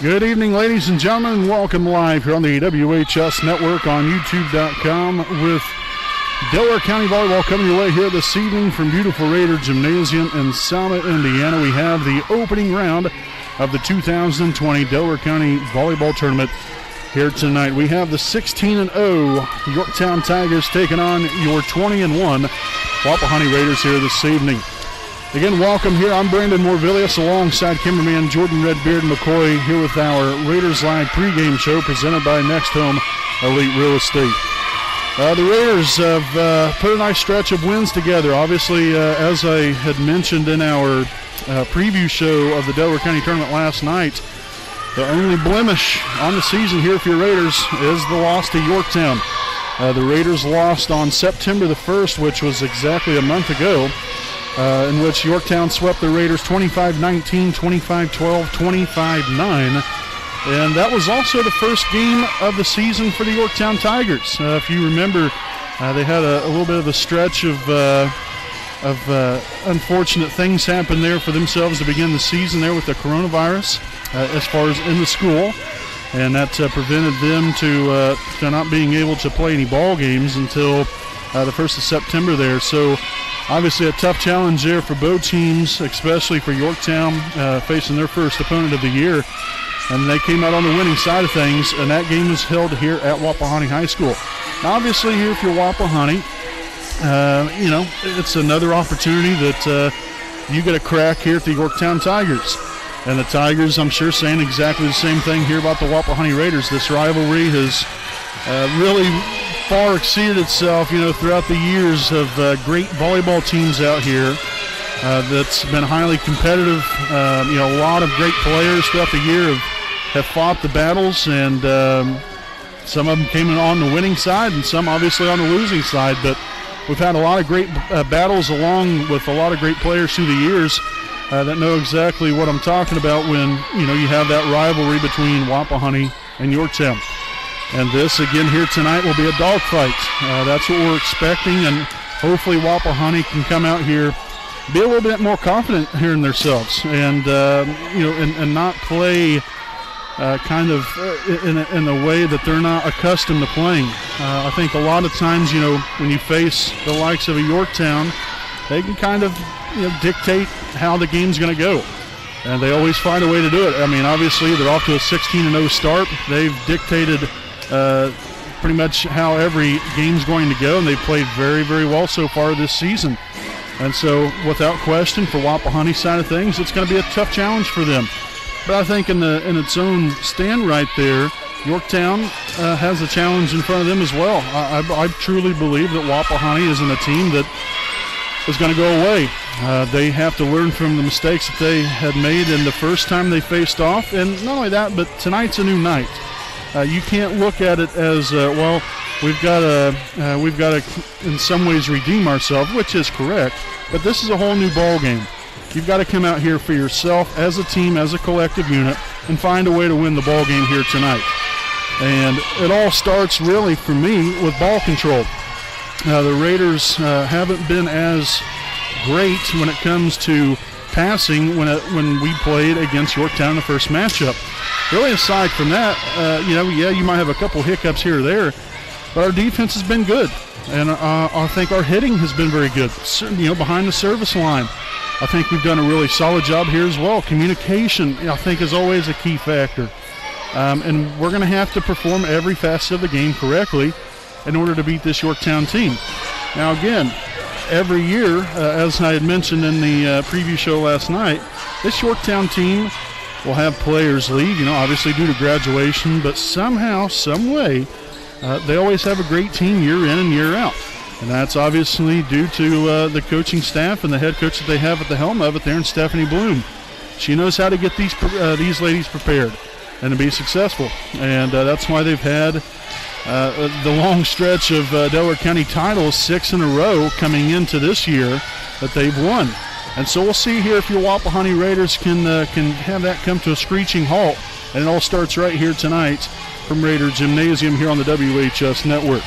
Good evening, ladies and gentlemen, and welcome live here on the WHS Network on YouTube.com with Delaware County Volleyball coming your way here this evening from beautiful Raider Gymnasium in Summit, Indiana. We have the opening round of the 2020 Delaware County Volleyball Tournament here tonight. We have the 16-0 Yorktown Tigers taking on your 20-1 Wapahani Raiders here this evening. Again, welcome here. I'm Brandon Morvillius alongside cameraman Jordan Redbeard McCoy here with our Raiders Live pregame show presented by Next Home Elite Real Estate. The Raiders have put a nice stretch of wins together. Obviously, as I had mentioned in our preview show of the Delaware County Tournament last night, the only blemish on the season here for your Raiders is the loss to Yorktown. The Raiders lost on September the 1st, which was exactly a month ago, in which Yorktown swept the Raiders 25-19, 25-12, 25-9. And that was also the first game of the season for the Yorktown Tigers. If you remember, they had a little bit of a stretch of unfortunate things happen there for themselves to begin the season there with the coronavirus as far as in the school. And that prevented them to not being able to play any ball games until the 1st of September there. So obviously a tough challenge there for both teams, especially for Yorktown facing their first opponent of the year. And they came out on the winning side of things, and that game was held here at Wapahani High School. Now, obviously here for Wapahani, it's another opportunity that you get a crack here at the Yorktown Tigers. And the Tigers, I'm sure, saying exactly the same thing here about the Wapahani Raiders. This rivalry has really far exceeded itself, throughout the years of great volleyball teams out here. That's been highly competitive. A lot of great players throughout the year have fought the battles, and some of them came in on the winning side and some obviously on the losing side. But we've had a lot of great battles along with a lot of great players through the years that know exactly what I'm talking about when, you have that rivalry between Wapahani and Yorktown. And this, again, here tonight will be a dogfight. That's what we're expecting, and hopefully Wapahani can come out here, be a little bit more confident here in themselves, and and not play in a way that they're not accustomed to playing. I think a lot of times, when you face the likes of a Yorktown, they can kind of dictate how the game's going to go, and they always find a way to do it. I mean, obviously they're off to a 16-0 start. They've dictated pretty much how every game's going to go, and they've played very, very well so far this season. And so, without question, for Wapahani's side of things, it's going to be a tough challenge for them. But I think in its own stand right there, Yorktown has a challenge in front of them as well. I truly believe that Wapahani isn't a team that is going to go away. They have to learn from the mistakes that they had made in the first time they faced off. And not only that, but tonight's a new night. You can't look at it as, we've got to in some ways redeem ourselves, which is correct, but this is a whole new ball game. You've got to come out here for yourself as a team, as a collective unit, and find a way to win the ball game here tonight. And it all starts really for me with ball control. The Raiders haven't been as great when it comes to passing when we played against Yorktown in the first matchup. Really, aside from that, you might have a couple hiccups here or there, but our defense has been good, and I think our hitting has been very good. Behind the service line, I think we've done a really solid job here as well. Communication, I think, is always a key factor, and we're going to have to perform every facet of the game correctly in order to beat this Yorktown team. Now, again, every year, as I had mentioned in the preview show last night, this Yorktown team will have players leave, obviously due to graduation, but somehow, some way, they always have a great team year in and year out. And that's obviously due to the coaching staff and the head coach that they have at the helm of it there in Stephanie Bloom. She knows how to get these ladies prepared and to be successful. And that's why they've had the long stretch of Delaware County titles, 6 in a row coming into this year that they've won. And so we'll see here if your Wapahani Raiders can have that come to a screeching halt. And it all starts right here tonight from Raider Gymnasium here on the WHS Network.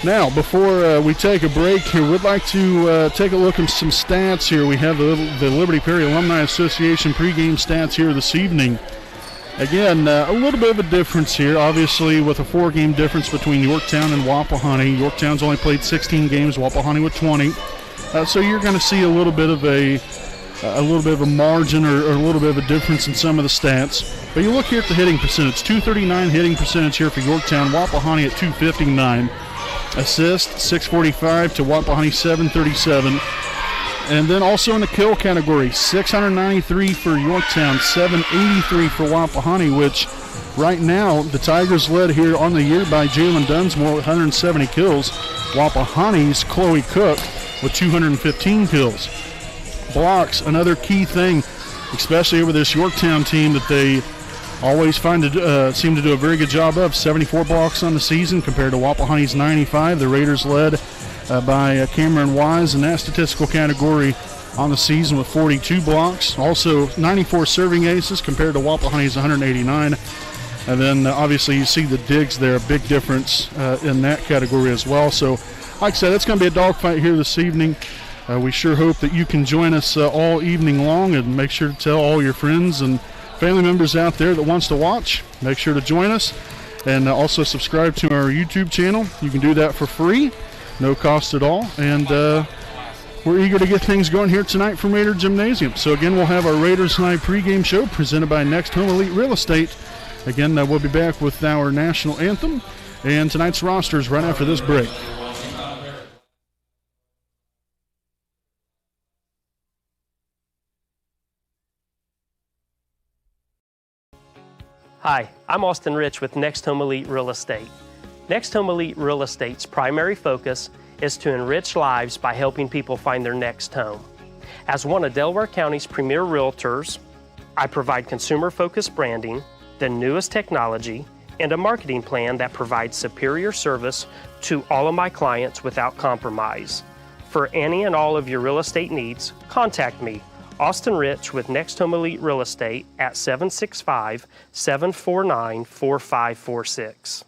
Now, before we take a break here, we'd like to take a look at some stats here. We have the Liberty Perry Alumni Association pregame stats here this evening. Again, a little bit of a difference here, obviously, with a 4-game difference between Yorktown and Wapahani. Yorktown's only played 16 games, Wapahani with 20. So you're going to see a little bit of a margin or a little bit of a difference in some of the stats. But you look here at the hitting percentage, 239 hitting percentage here for Yorktown, Wapahani at 259. Assist, 645 to Wapahani 737. And then also in the kill category, 693 for Yorktown, 783 for Wapahani, which right now the Tigers led here on the year by Jalen Dunsmore with 170 kills. Wapahani's Chloe Cook with 215 kills. Blocks, another key thing, especially over this Yorktown team that they always seem to do a very good job of. 74 blocks on the season compared to Wapahani's 95. The Raiders led by Cameron Wise in that statistical category on the season with 42 blocks. Also 94 serving aces compared to Wapahani's 189. And then obviously you see the digs there, a big difference in that category as well. So like I said, it's going to be a dogfight here this evening. We sure hope that you can join us all evening long, and make sure to tell all your friends and family members out there that wants to watch. Make sure to join us, and also subscribe to our YouTube channel. You can do that for free, no cost at all. And we're eager to get things going here tonight from Raider Gymnasium. So again, we'll have our Raiders Night pregame show presented by Next Home Elite Real Estate. Again, we'll be back with our national anthem and tonight's rosters right after this break. Hi, I'm Austin Rich with Next Home Elite Real Estate. Next Home Elite Real Estate's primary focus is to enrich lives by helping people find their next home. As one of Delaware County's premier realtors, I provide consumer-focused branding, the newest technology, and a marketing plan that provides superior service to all of my clients without compromise. For any and all of your real estate needs, contact me, Austin Rich with Next Home Elite Real Estate at 765-749-4546.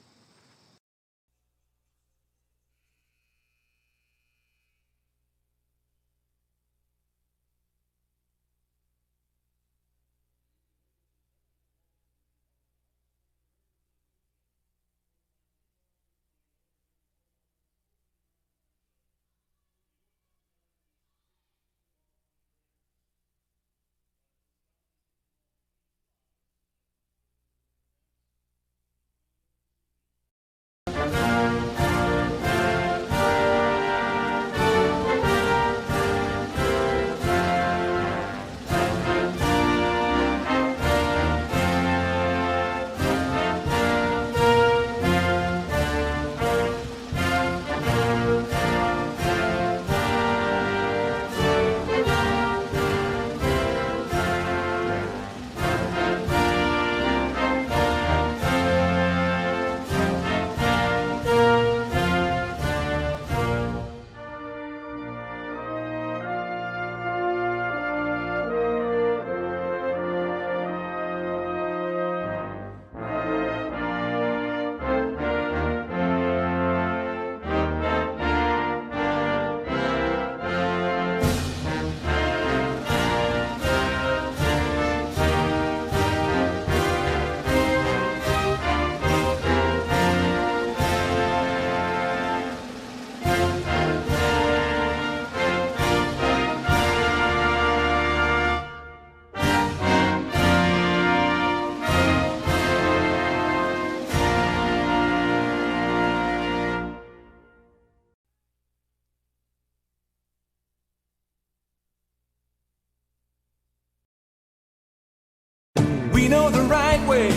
We know the right way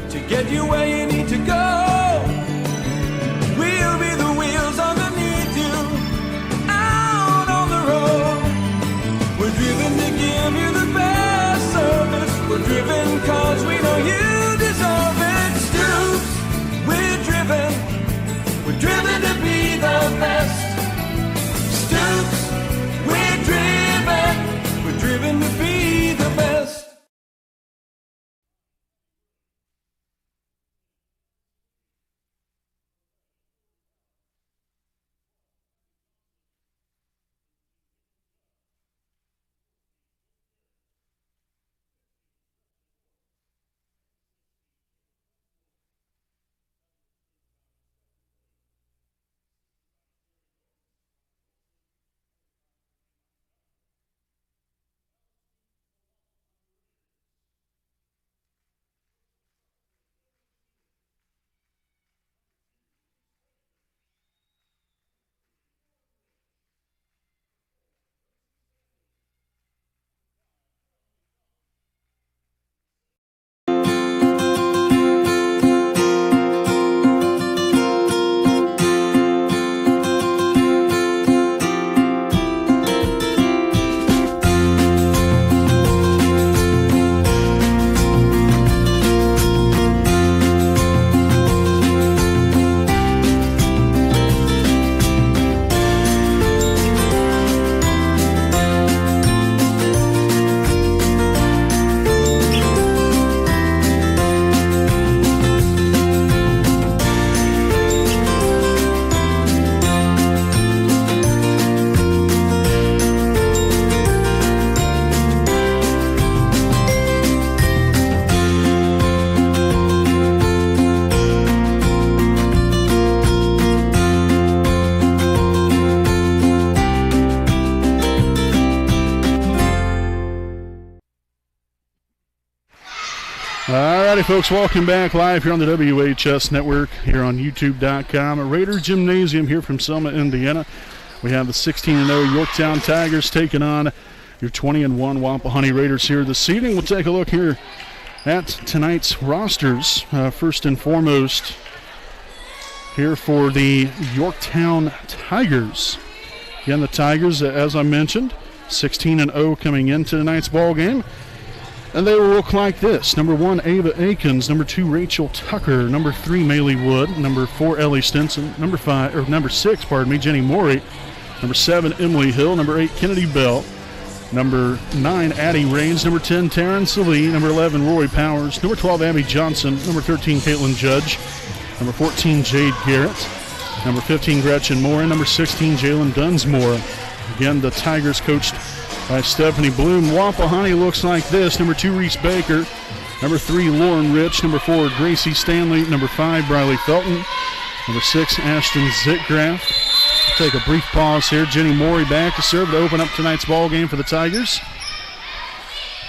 to get you where you need to go. We'll be the wheels underneath you, out on the road. We're driven to give you the best service. We're driven cause we know you deserve it. Stoops, we're driven to be the best. Stoops, we're driven to be the best. Alrighty, folks, welcome back live here on the WHS Network, here on YouTube.com. Raider Gymnasium here from Selma, Indiana. We have the 16-0 Yorktown Tigers taking on your 20-1 Wapahani Raiders here this evening. We'll take a look here at tonight's rosters. First and foremost, here for the Yorktown Tigers. Again, the Tigers, as I mentioned, 16-0 coming into tonight's ball game. And they will look like this. Number 1, Ava Akins. Number 2, Rachel Tucker. Number 3, Maylee Wood. Number 4, Ellie Stinson. Number 6, Jenny Morey. Number 7, Emily Hill. Number 8, Kennedy Bell. Number 9, Addie Raines. Number 10, Taryn Salee. Number 11, Roy Powers. Number 12, Abby Johnson. Number 13, Caitlin Judge. Number 14, Jade Garrett. Number 15, Gretchen Moore. And number 16, Jalen Dunsmore. Again, the Tigers coached by Stephanie Bloom. Wapahani looks like this. Number 2, Reese Baker. Number 3, Lauren Rich. Number 4, Gracie Stanley. Number 5, Briley Felton. Number 6, Ashton Zitgraff. Take a brief pause here. Jenny Morey back to serve to open up tonight's ball game for the Tigers.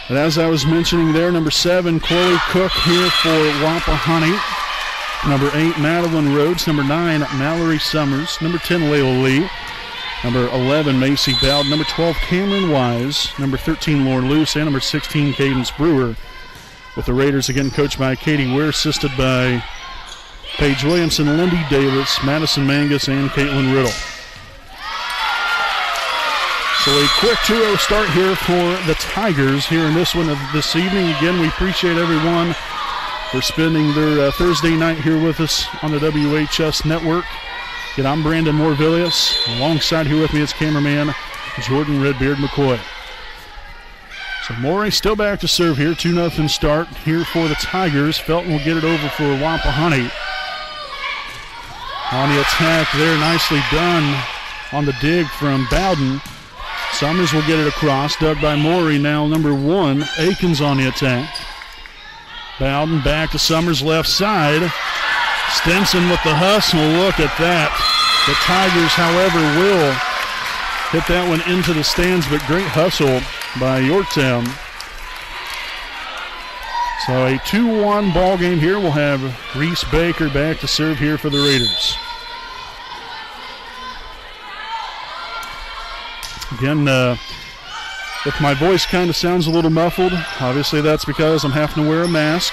And as I was mentioning there, number 7, Chloe Cook here for Wapahani. Number 8, Madeline Rhodes. Number 9, Mallory Summers. Number 10, Layla Lee. Number 11, Macy Bowd. Number 12, Cameron Wise. Number 13, Lauren Luce. And number 16, Cadence Brewer. With the Raiders again coached by Katie Ware, assisted by Paige Williamson, Lindy Davis, Madison Mangus, and Caitlin Riddle. So a quick 2-0 start here for the Tigers here in this one of this evening. Again, we appreciate everyone for spending their Thursday night here with us on the WHS Network. Again, I'm Brandon Morvillius. Alongside here with me is cameraman Jordan Redbeard McCoy. So Morey still back to serve here. 2-0 start here for the Tigers. Felton will get it over for Wapahani. On the attack there, nicely done on the dig from Bowden. Summers will get it across, dug by Morey. Now number 1, Akins on the attack. Bowden back to Summers left side. Stinson with the hustle. Look at that. The Tigers, however, will hit that one into the stands, but great hustle by Yorktown. So a 2-1 ball game here. We'll have Reese Baker back to serve here for the Raiders. Again, if my voice kind of sounds a little muffled, obviously that's because I'm having to wear a mask.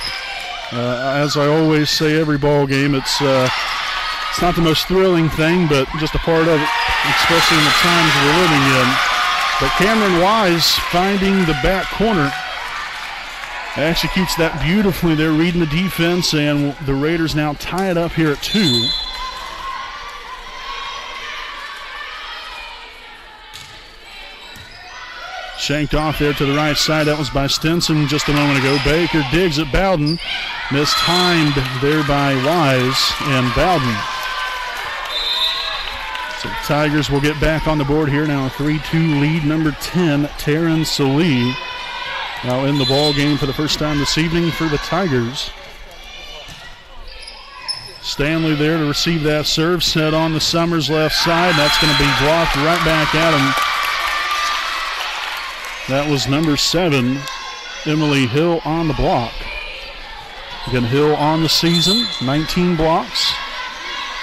As I always say every ball game, it's not the most thrilling thing, but just a part of it, especially in the times we're living in. But Cameron Wise finding the back corner. Executes that beautifully there, reading the defense, and the Raiders now tie it up here at 2. Shanked off there to the right side. That was by Stinson just a moment ago. Baker digs at Bowden. Mistimed there by Wise and Bowden. So the Tigers will get back on the board here now. A 3-2 lead. Number 10, Taryn Salee, now in the ball game for the first time this evening for the Tigers. Stanley there to receive that serve. Set on the Summers left side. That's going to be blocked right back at him. That was number 7, Emily Hill on the block. Again, Hill on the season, 19 blocks.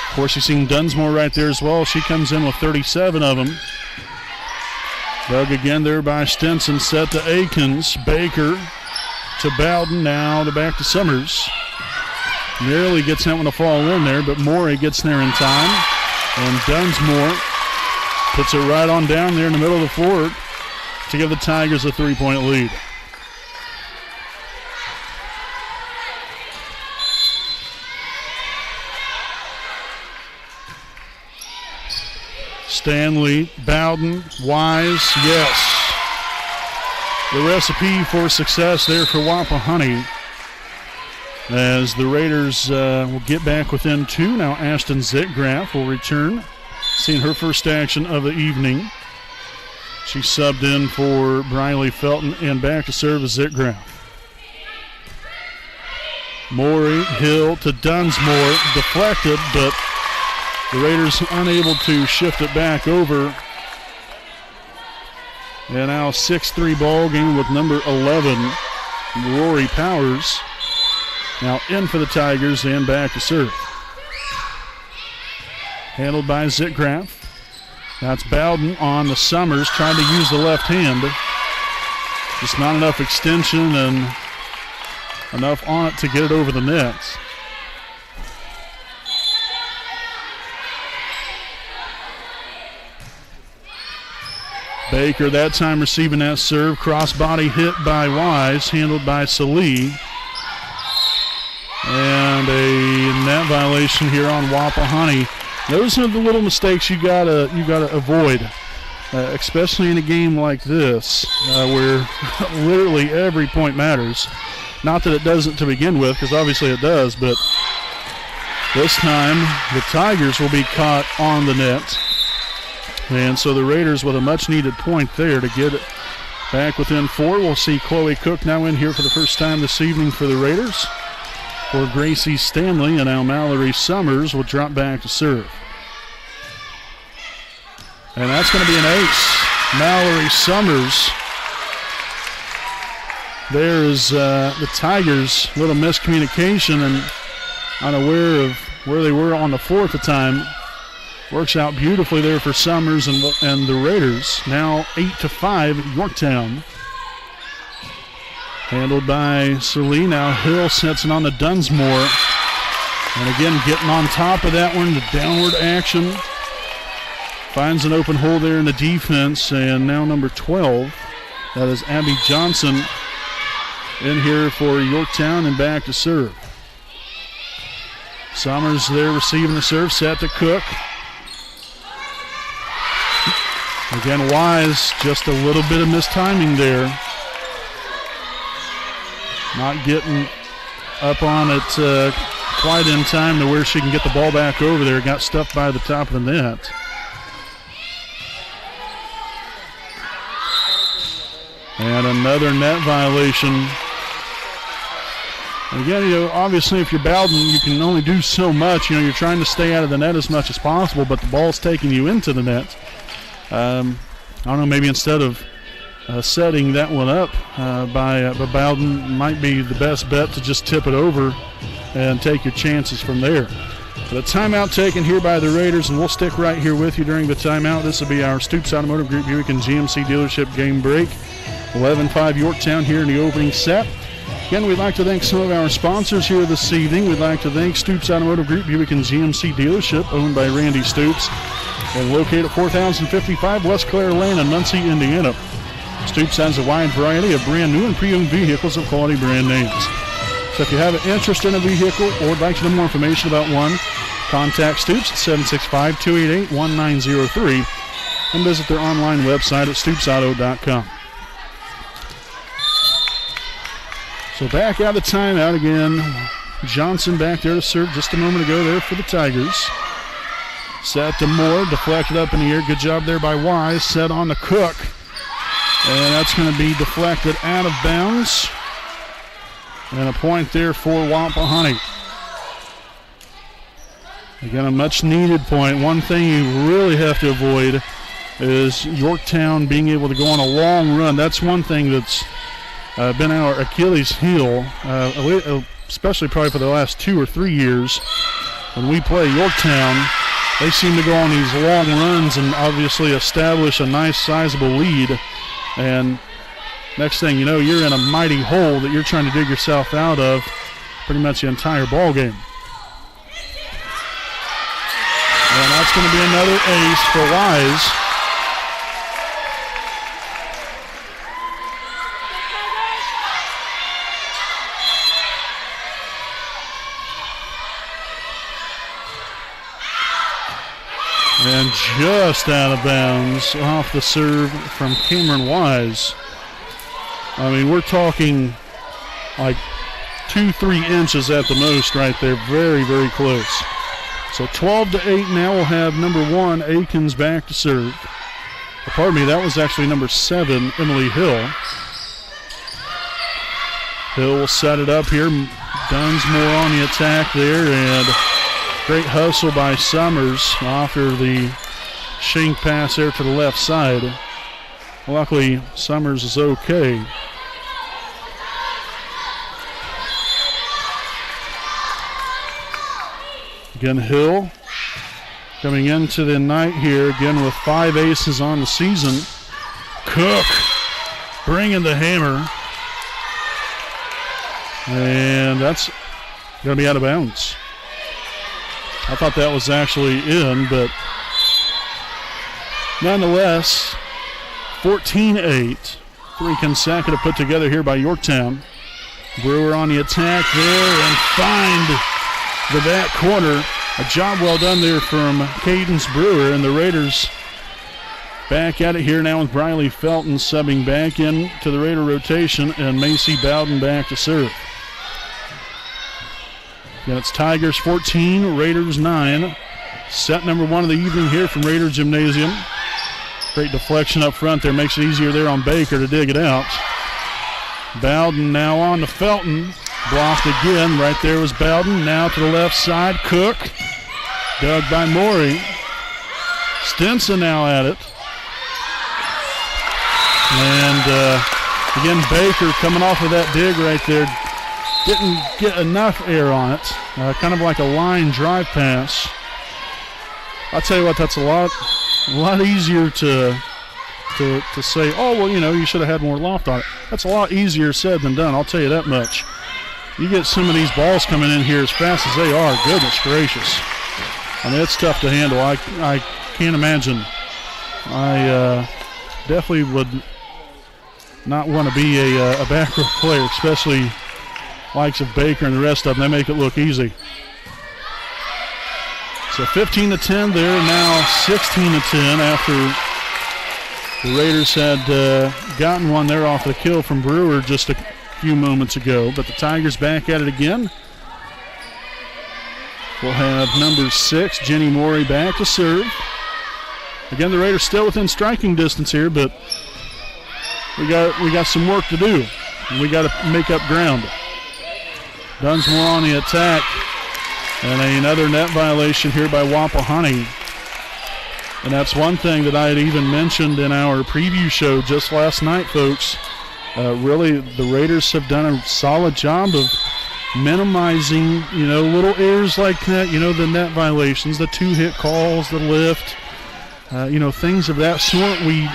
Of course, you've seen Dunsmore right there as well. She comes in with 37 of them. Dug again there by Stinson, set to Akins. Baker to Bowden, now to back to Summers. Nearly gets that one to fall in there, but Morey gets there in time. And Dunsmore puts it right on down there in the middle of the floor to give the Tigers a 3-point lead. Stanley, Bowden, Wise, yes. The recipe for success there for Wapahani as the Raiders will get back within 2. Now Ashton Zitgraff will return, seeing her first action of the evening. She subbed in for Briley Felton and back to serve as Zitgraff. Morey, Hill to Dunsmore, deflected, but the Raiders unable to shift it back over. And now 6-3 ball game with number 11, Rory Powers. Now in for the Tigers and back to serve. Handled by Zitgraff. That's Bowden on the Summers, trying to use the left hand. Just not enough extension and enough on it to get it over the net. Baker that time receiving that serve. Crossbody hit by Wise, handled by Salee. And a net violation here on Wapahani. Those are the little mistakes you gotta avoid, especially in a game like this, where literally every point matters. Not that it doesn't to begin with, because obviously it does, but this time the Tigers will be caught on the net. And so the Raiders with a much-needed point there to get it back within 4. We'll see Chloe Cook now in here for the first time this evening for the Raiders. For Gracie Stanley, and now Mallory Summers will drop back to serve. And that's going to be an ace. Mallory Summers. There is the Tigers' little miscommunication and unaware of where they were on the floor at the time. Works out beautifully there for Summers and the Raiders. Now 8-5 Yorktown. Handled by Salee. Now Hill sets it on the Dunsmore. And again, getting on top of that one, the downward action. Finds an open hole there in the defense. And now number 12, that is Abby Johnson, in here for Yorktown and back to serve. Summers there receiving the serve, set to Cook. Again, Wise, just a little bit of mistiming there. Not getting up on it quite in time to where she can get the ball back over there. Got stuffed by the top of the net. And another net violation. Again, obviously if you're Bowden, you can only do so much. You're trying to stay out of the net as much as possible, but the ball's taking you into the net. I don't know, maybe instead of setting that one up by Bowden, might be the best bet to just tip it over and take your chances from there. But a timeout taken here by the Raiders, and we'll stick right here with you during the timeout. This will be our Stoops Automotive Group Buick and GMC dealership game break. 11-5 Yorktown here in the opening set. Again, we'd like to thank some of our sponsors here this evening. We'd like to thank Stoops Automotive Group Buick and GMC dealership, owned by Randy Stoops, and located at 4055 West Clare Lane in Muncie, Indiana. Stoops has a wide variety of brand new and pre-owned vehicles of quality brand names. So if you have an interest in a vehicle or would like to know more information about one, contact Stoops at 765-288-1903 and visit their online website at stoopsauto.com. So back out of timeout again. Johnson back there to serve just a moment ago there for the Tigers. Set to Moore, deflected up in the air. Good job there by Wise. Set on to Cook. And that's going to be deflected out of bounds. And a point there for Wapahani. Again, a much needed point. One thing you really have to avoid is Yorktown being able to go on a long run. That's one thing that's been our Achilles heel, especially probably for the last 2 or 3 years. When we play Yorktown, they seem to go on these long runs and obviously establish a nice sizable lead. And next thing you know, you're in a mighty hole that you're trying to dig yourself out of pretty much the entire ball game. And that's going to be another ace for Wise. And just out of bounds off the serve from Cameron Wise. I mean, we're talking like 2-3 inches at the most right there. Very, very close. So 12-8 now. We'll have number 1, Akins, back to serve. Pardon me, that was actually number 7, Emily Hill. Hill will set it up here. Dunsmore on the attack there, and great hustle by Summers after the shank pass there to the left side. Luckily, Summers is okay. Again, Hill coming into the night here again with 5 aces on the season. Cook bringing the hammer. And that's going to be out of bounds. I thought that was actually in, but nonetheless, 14-8. 3 consecutive put together here by Yorktown. Brewer on the attack there and find the back corner. A job well done there from Cadence Brewer, and the Raiders back at it here now with Briley Felton subbing back in to the Raider rotation, and Macy Bowden back to serve. Again, it's Tigers 14, Raiders 9. Set number 1 of the evening here from Raider Gymnasium. Great deflection up front there, makes it easier there on Baker to dig it out. Bowden now on to Felton. Blocked again. Right there was Bowden. Now to the left side. Cook. Dug by Morey. Stinson now at it. And again, Baker coming off of that dig right there. Didn't get enough air on it. Kind of like a line drive pass. I'll tell you what, that's a lot easier to say, oh, well, you know, you should have had more loft on it. That's a lot easier said than done, I'll tell you that much. You get some of these balls coming in here as fast as they are, goodness gracious. I mean, it's tough to handle. I can't imagine. I definitely would not want to be a back row player, especially likes of Baker and the rest of them. They make it look easy. So 15-10 there, now 16-10 after the Raiders had gotten one there off the kill from Brewer just a few moments ago. But the Tigers back at it again. We'll have number 6, Jenny Morey, back to serve. Again, the Raiders still within striking distance here, but we got some work to do. We got to make up ground. Dunsmore on the attack. And another net violation here by Wapahani. And that's one thing that I had even mentioned in our preview show just last night, folks. Really, the Raiders have done a solid job of minimizing, you know, little errors like that, you know, the net violations, the 2-hit calls, the lift, you know, things of that sort. We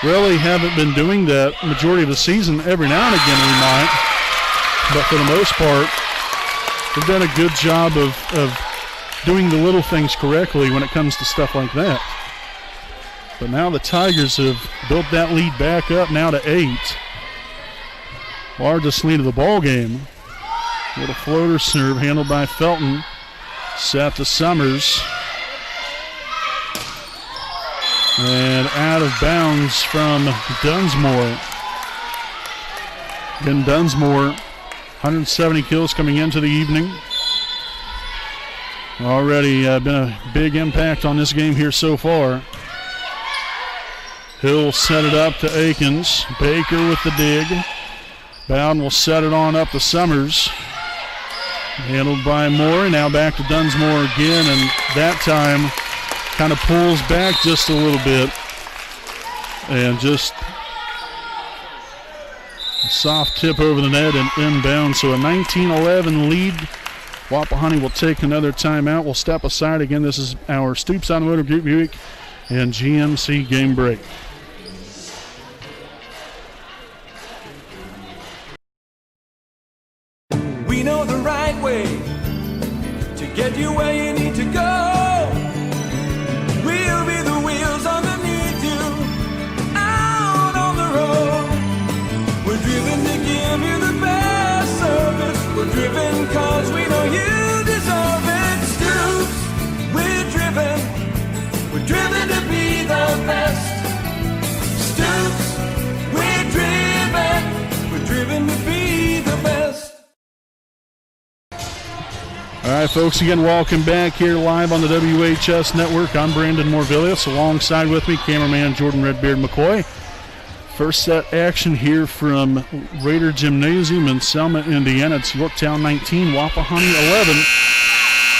really haven't been doing that majority of the season. Every now and again we might, but for the most part, they've done a good job of doing the little things correctly when it comes to stuff like that. But now the Tigers have built that lead back up now to 8. Largest lead of the ball game. Little floater serve handled by Felton. Set to Summers. And out of bounds from Dunsmore. Again, Dunsmore, 170 kills coming into the evening. Already been a big impact on this game here so far. Hill set it up to Akins. Baker with the dig. Bowden will set it on up to Summers. Handled by Moore. Now back to Dunsmore again, and that time kind of pulls back just a little bit. And just a soft tip over the net and inbound. So a 19-11 lead. Wapahani will take another timeout. We'll step aside again. This is our Stoops Automotive Group Buick and GMC game break. We know the right way to get you where you need to go. We'll be the wheels underneath you out on the road. We're driven to give you the best service. We're driven cause we know you deserve it. Stoops, we're driven to be the best. Stoops, we're driven to be the best. All right, folks, again, welcome back here live on the WHS Network. I'm Brandon Morvillius. Alongside with me, cameraman Jordan Redbeard McCoy. First set action here from Raider Gymnasium in Selma, Indiana. It's Yorktown 19, Wapahani 11.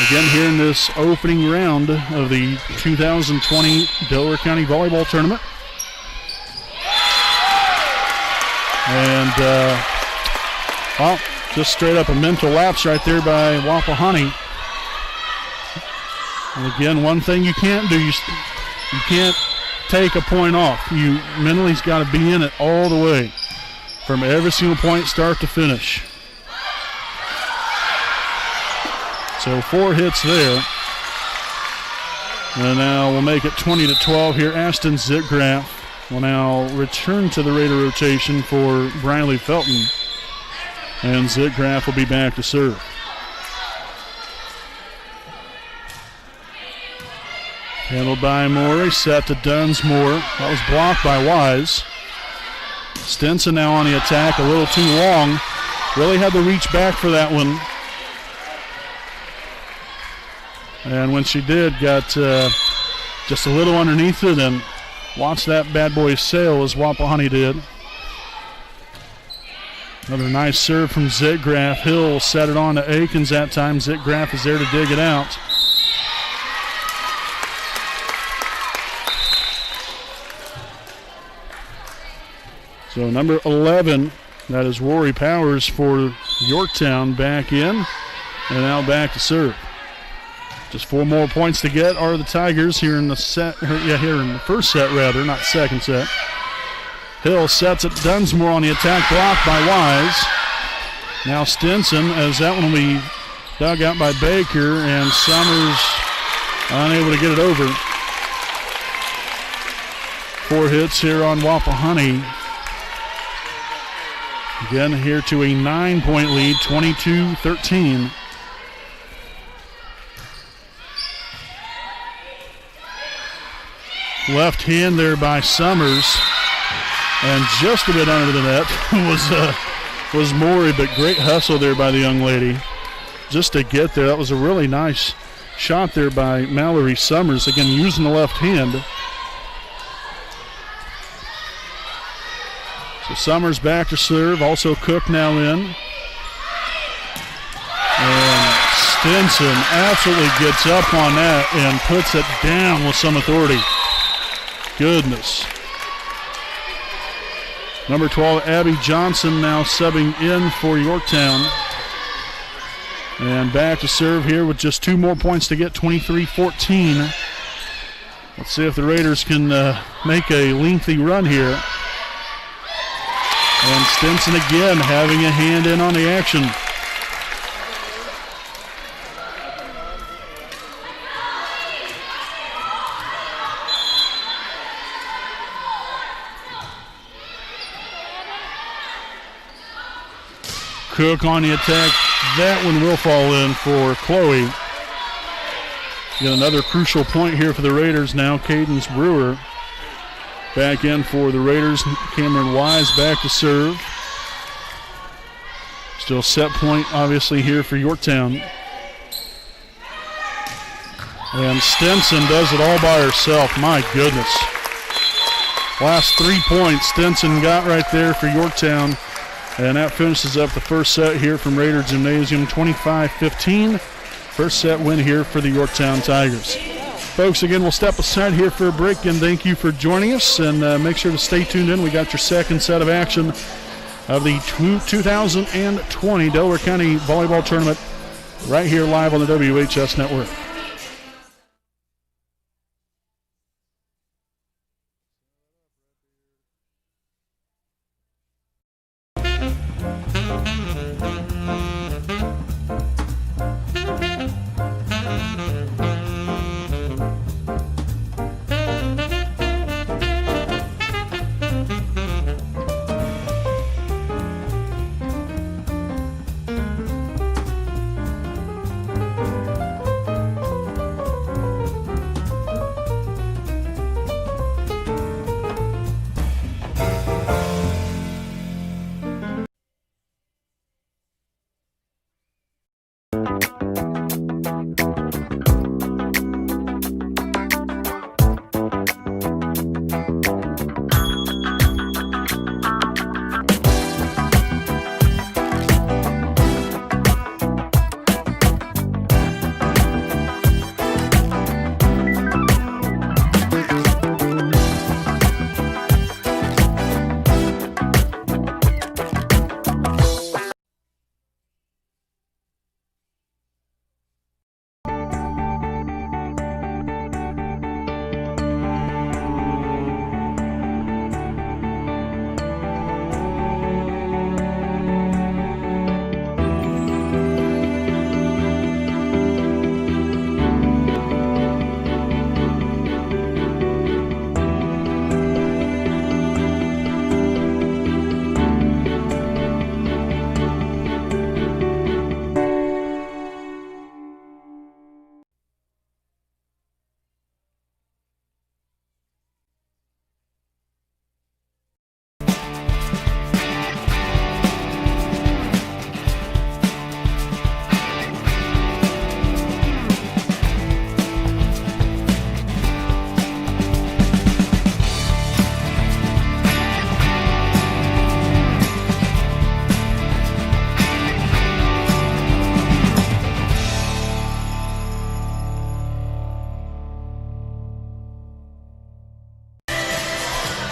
Again, here in this opening round of the 2020 Delaware County Volleyball Tournament. And, well, just straight up a mental lapse right there by Wapahani. And again, one thing you can't do, you can't take a point off. You mentally's got to be in it all the way from every single point, start to finish. So 4 hits there. And now we'll make it 20-12 here. Ashton Zitgraff will now return to the Raider rotation for Briley Felton. And Zitgraff will be back to serve. Handled by Morey, set to Dunsmore. That was blocked by Wise. Stinson now on the attack, a little too long. Really had to reach back for that one. And when she did, got just a little underneath it and watched that bad boy sail as Wapahani did. Another nice serve from Zitgraff. Hill set it on to Akins that time. Zitgraff is there to dig it out. So number 11, that is Rory Powers for Yorktown, back in and now back to serve. Just 4 more points to get are the Tigers here in the here in the first set rather, not second set. Hill sets it, Dunsmore on the attack, blocked by Wise. Now Stinson, as that one will be dug out by Baker, and Summers unable to get it over. 4 hits here on Wapahani. Again, here to a 9-point lead, 22-13. Left hand there by Summers, and just a bit under the net was Morey, but great hustle there by the young lady just to get there. That was a really nice shot there by Mallory Summers, again using the left hand. So Summers back to serve, also Cook now in. And Stinson absolutely gets up on that and puts it down with some authority. Goodness. Number 12, Abby Johnson now subbing in for Yorktown. And back to serve here with just 2 more points to get, 23-14. Let's see if the Raiders can make a lengthy run here. And Stinson again having a hand in on the action. Cook on the attack. That one will fall in for Chloe. Got another crucial point here for the Raiders now. Cadence Brewer back in for the Raiders. Cameron Wise back to serve. Still set point, obviously, here for Yorktown. And Stinson does it all by herself. My goodness. Last 3 points Stinson got right there for Yorktown. And that finishes up the first set here from Raider Gymnasium, 25-15. First set win here for the Yorktown Tigers. Folks, again, we'll step aside here for a break, and thank you for joining us. And make sure to stay tuned in. We got your second set of action of the 2020 Delaware County Volleyball Tournament right here live on the WHS Network.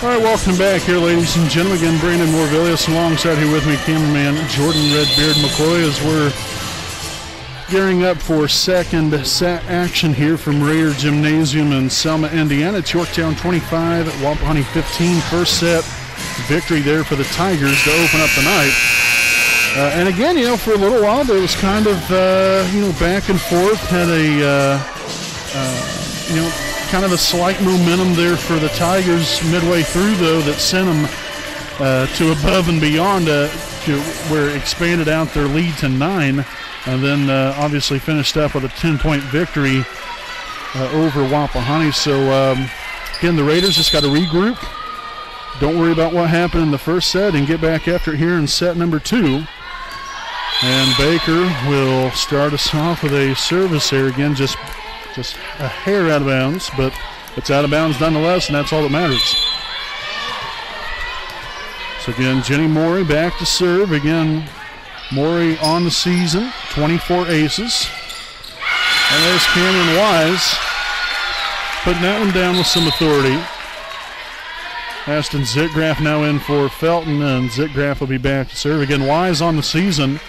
All right, welcome back here, ladies and gentlemen. Again, Brandon Morvillius alongside here with me, cameraman Jordan Redbeard McCoy, as we're gearing up for second set action here from Raider Gymnasium in Selma, Indiana. It's Yorktown 25, Wapahani 15. First set victory there for the Tigers to open up the night. And again, for a little while there was kind of, back and forth. Had a, kind of a slight momentum there for the Tigers midway through, though, that sent them to above and beyond to where it expanded out their lead to 9. And then obviously finished up with a 10-point victory over Wapahani. So, again, the Raiders just got to regroup. Don't worry about what happened in the first set and get back after it here in set number 2. And Baker will start us off with a service here. Again, just a hair out of bounds, but it's out of bounds nonetheless, and that's all that matters. So, again, Jenny Morey back to serve. Again, Morey on the season, 24 aces. And there's Cameron Wise putting that one down with some authority. Ashton Zitgraff now in for Felton, and Zitgraff will be back to serve. Again, Wise on the season,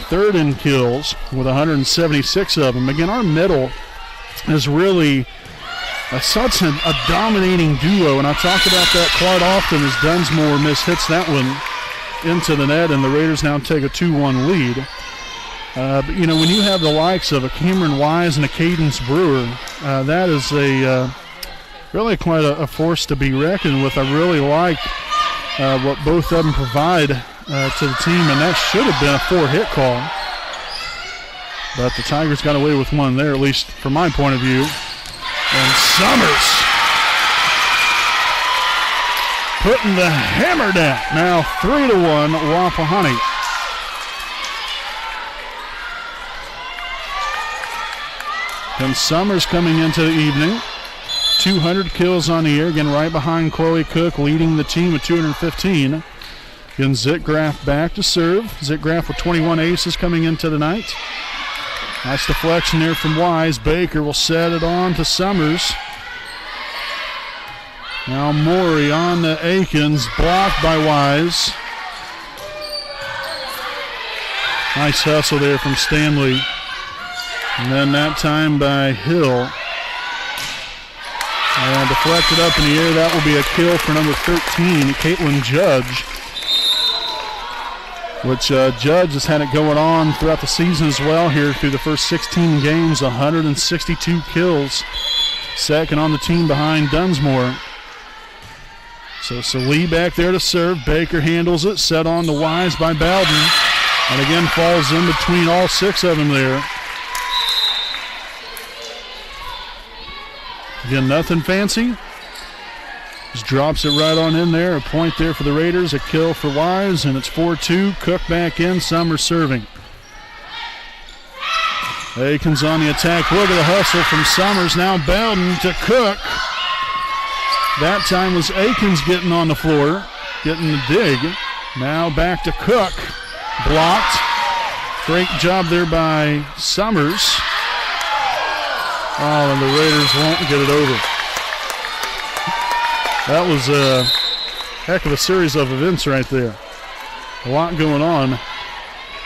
third in kills with 176 of them. Again, our middle is really such a dominating duo, and I talk about that quite often as Dunsmore mishits that one into the net, and the Raiders now take a 2-1 lead. But when you have the likes of a Cameron Wise and a Cadence Brewer, that is really quite a force to be reckoned with. I really like what both of them provide to the team, and that should have been a 4-hit call. But the Tigers got away with one there, at least from my point of view. And Summers putting the hammer down. Now 3-1 Wapahani. And Summers coming into the evening. 200 kills on the year. Again, right behind Chloe Cook, leading the team with 215. Again, Zitgraff back to serve. Zitgraff with 21 aces coming into the night. Nice deflection there from Wise. Baker will set it on to Summers. Now Morey on to Akins, blocked by Wise. Nice hustle there from Stanley. And then that time by Hill. And deflected up in the air. That will be a kill for number 13, Caitlin Judge. Which Judge has had it going on throughout the season as well here through the first 16 games. 162 kills. Second on the team behind Dunsmore. So Salee back there to serve. Baker handles it. Set on to Wise by Bowden. And again falls in between all 6 of them there. Again, nothing fancy. Just drops it right on in there. A point there for the Raiders. A kill for Wise. And it's 4-2. Cook back in. Summers serving. Akins on the attack. Look at the hustle from Summers. Now Bowden to Cook. That time was Akins getting on the floor, getting the dig. Now back to Cook. Blocked. Great job there by Summers. Oh, and the Raiders won't get it over. That was a heck of a series of events right there. A lot going on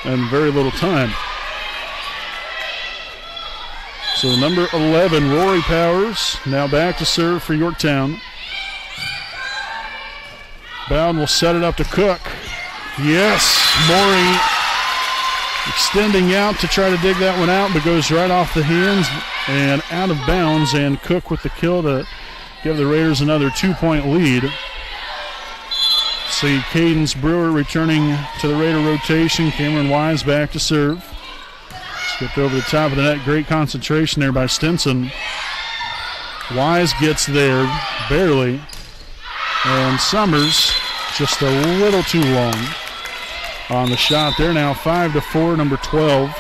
and very little time. So number 11, Rory Powers, now back to serve for Yorktown. Bowden will set it up to Cook. Yes, Morey extending out to try to dig that one out, but goes right off the hands and out of bounds, and Cook with the kill to give the Raiders another 2-point lead. See Cadence Brewer returning to the Raider rotation. Cameron Wise back to serve. Skipped over the top of the net. Great concentration there by Stinson. Wise gets there barely. And Summers just a little too long on the shot there. Now 5-4, number 12,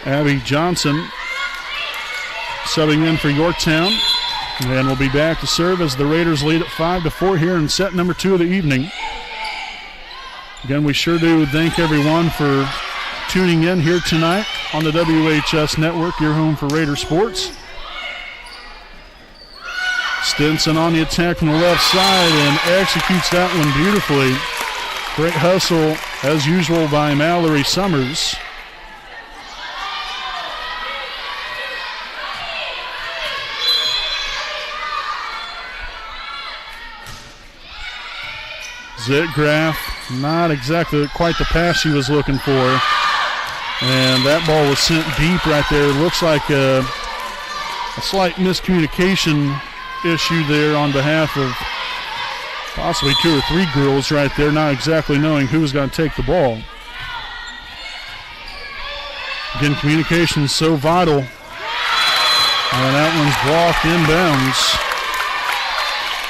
Abby Johnson subbing in for Yorktown. And will be back to serve as the Raiders lead at 5-4 here in set number 2 of the evening. Again, we sure do thank everyone for tuning in here tonight on the WHS Network, your home for Raider sports. Stinson on the attack from the left side and executes that one beautifully. Great hustle, as usual, by Mallory Summers. Zitgraf, not exactly quite the pass she was looking for. And that ball was sent deep right there. Looks like a slight miscommunication issue there on behalf of possibly 2 or 3 girls right there, not exactly knowing who was going to take the ball. Again, communication is so vital. And that one's blocked inbounds.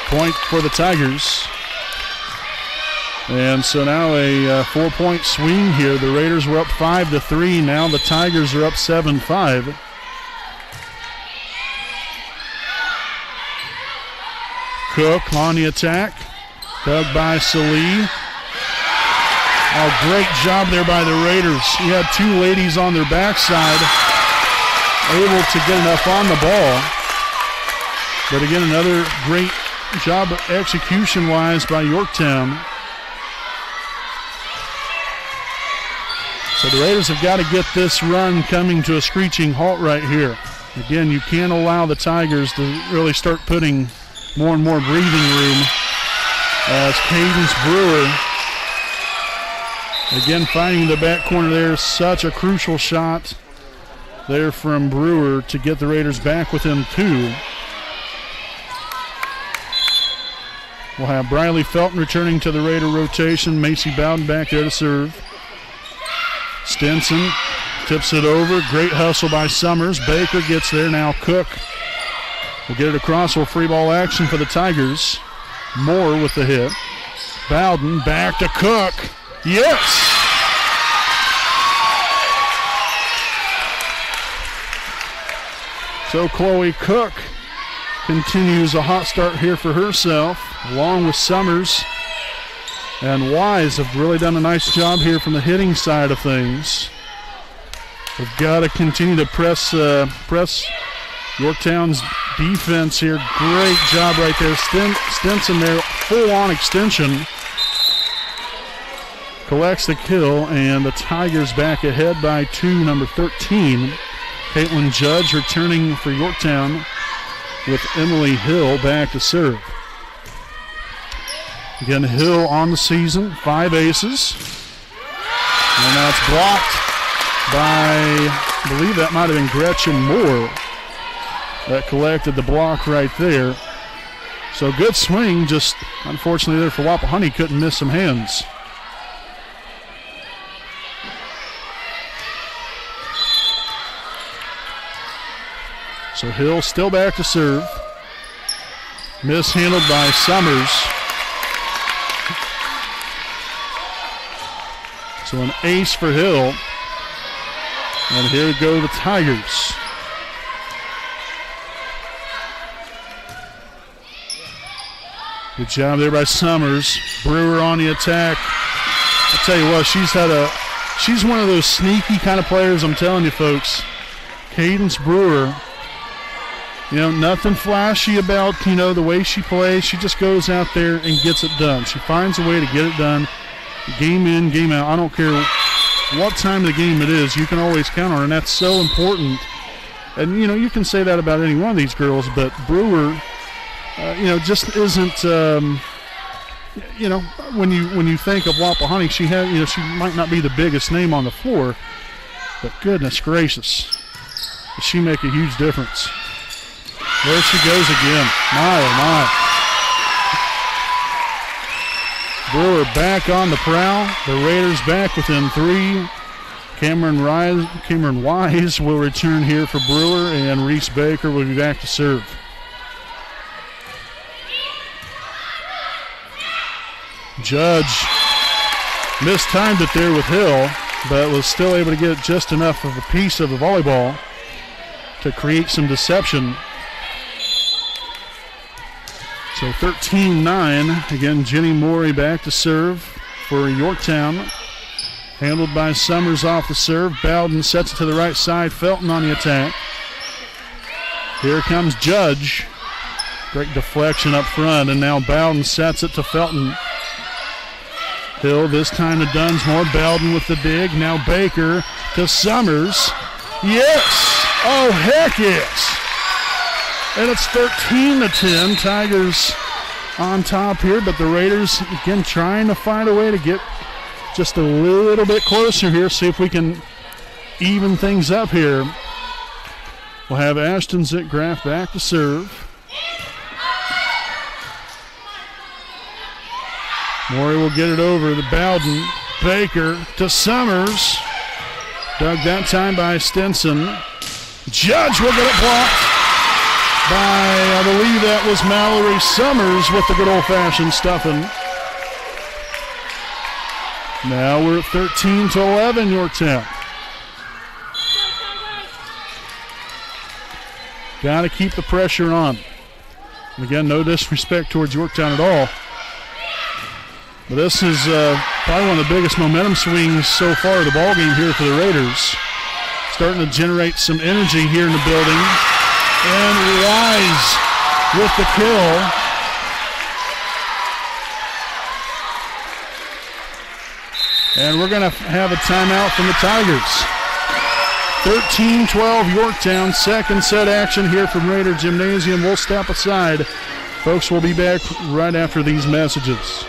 Point for the Tigers. And so now a 4-point swing here. The Raiders were up 5-3. Now the Tigers are up 7-5. Cook on the attack. Dug by Salee. Oh, great job there by the Raiders. You had 2 ladies on their backside, able to get enough on the ball. But again, another great job execution-wise by Yorktown. So the Raiders have got to get this run coming to a screeching halt right here. Again, you can't allow the Tigers to really start putting more and more breathing room as Cadence Brewer, again finding the back corner there. Such a crucial shot there from Brewer to get the Raiders back within 2. We'll have Briley Felton returning to the Raider rotation. Macy Bowden back there to serve. Stinson tips it over. Great hustle by Summers. Baker gets there. Now Cook will get it across. Will free ball action for the Tigers. Moore with the hit. Bowden back to Cook. Yes! So Chloe Cook continues a hot start here for herself, along with Summers. And Wise have really done a nice job here from the hitting side of things. We've got to continue to press Yorktown's defense here. Great job right there. Stinson there, full-on extension. Collects the kill, and the Tigers back ahead by 2, number 13. Caitlin Judge returning for Yorktown with Emily Hill back to serve. Again, Hill on the season, 5 aces. And now it's blocked by, I believe that might have been Gretchen Moore that collected the block right there. So good swing, just unfortunately there for Wapahani, couldn't miss some hands. So Hill still back to serve. Mishandled by Summers. So an ace for Hill. And here go the Tigers. Good job there by Summers. Brewer on the attack. I'll tell you what, she's one of those sneaky kind of players, I'm telling you folks. Cadence Brewer. You know, nothing flashy about, the way she plays. She just goes out there and gets it done. She finds a way to get it done. Game in, game out. I don't care what time of the game it is. You can always count on her, and that's so important. And, you can say that about any one of these girls, but Brewer, just isn't, when you think of Wapahani, she might not be the biggest name on the floor, but goodness gracious, does she make a huge difference. There she goes again. My, oh my. Brewer back on the prowl. The Raiders back within 3. Cameron Wise will return here for Brewer, and Reese Baker will be back to serve. Judge mistimed it there with Hill, but was still able to get just enough of a piece of the volleyball to create some deception. So 13-9. Again, Jenny Morey back to serve for Yorktown. Handled by Summers off the serve. Bowden sets it to the right side. Felton on the attack. Here comes Judge. Great deflection up front, and now Bowden sets it to Felton. Hill this time to Dunsmore. Bowden with the dig. Now Baker to Summers. Yes! Oh, heck yes! And it's 13-10. Tigers on top here, but the Raiders, again, trying to find a way to get just a little bit closer here, see if we can even things up here. We'll have Ashton Zickgraf back to serve. Morey will get it over to Bowden. Baker to Summers. Dug that time by Stinson. Judge will get it blocked by, I believe that was Mallory Summers with the good old-fashioned stuffing. Now we're at 13-11, Yorktown. Got to keep the pressure on. And again, no disrespect towards Yorktown at all. But this is probably one of the biggest momentum swings so far of the ballgame here for the Raiders. Starting to generate some energy here in the building. And Wise with the kill. And we're going to have a timeout from the Tigers. 13-12 Yorktown. Second set action here from Raider Gymnasium. We'll step aside. Folks, we'll be back right after these messages.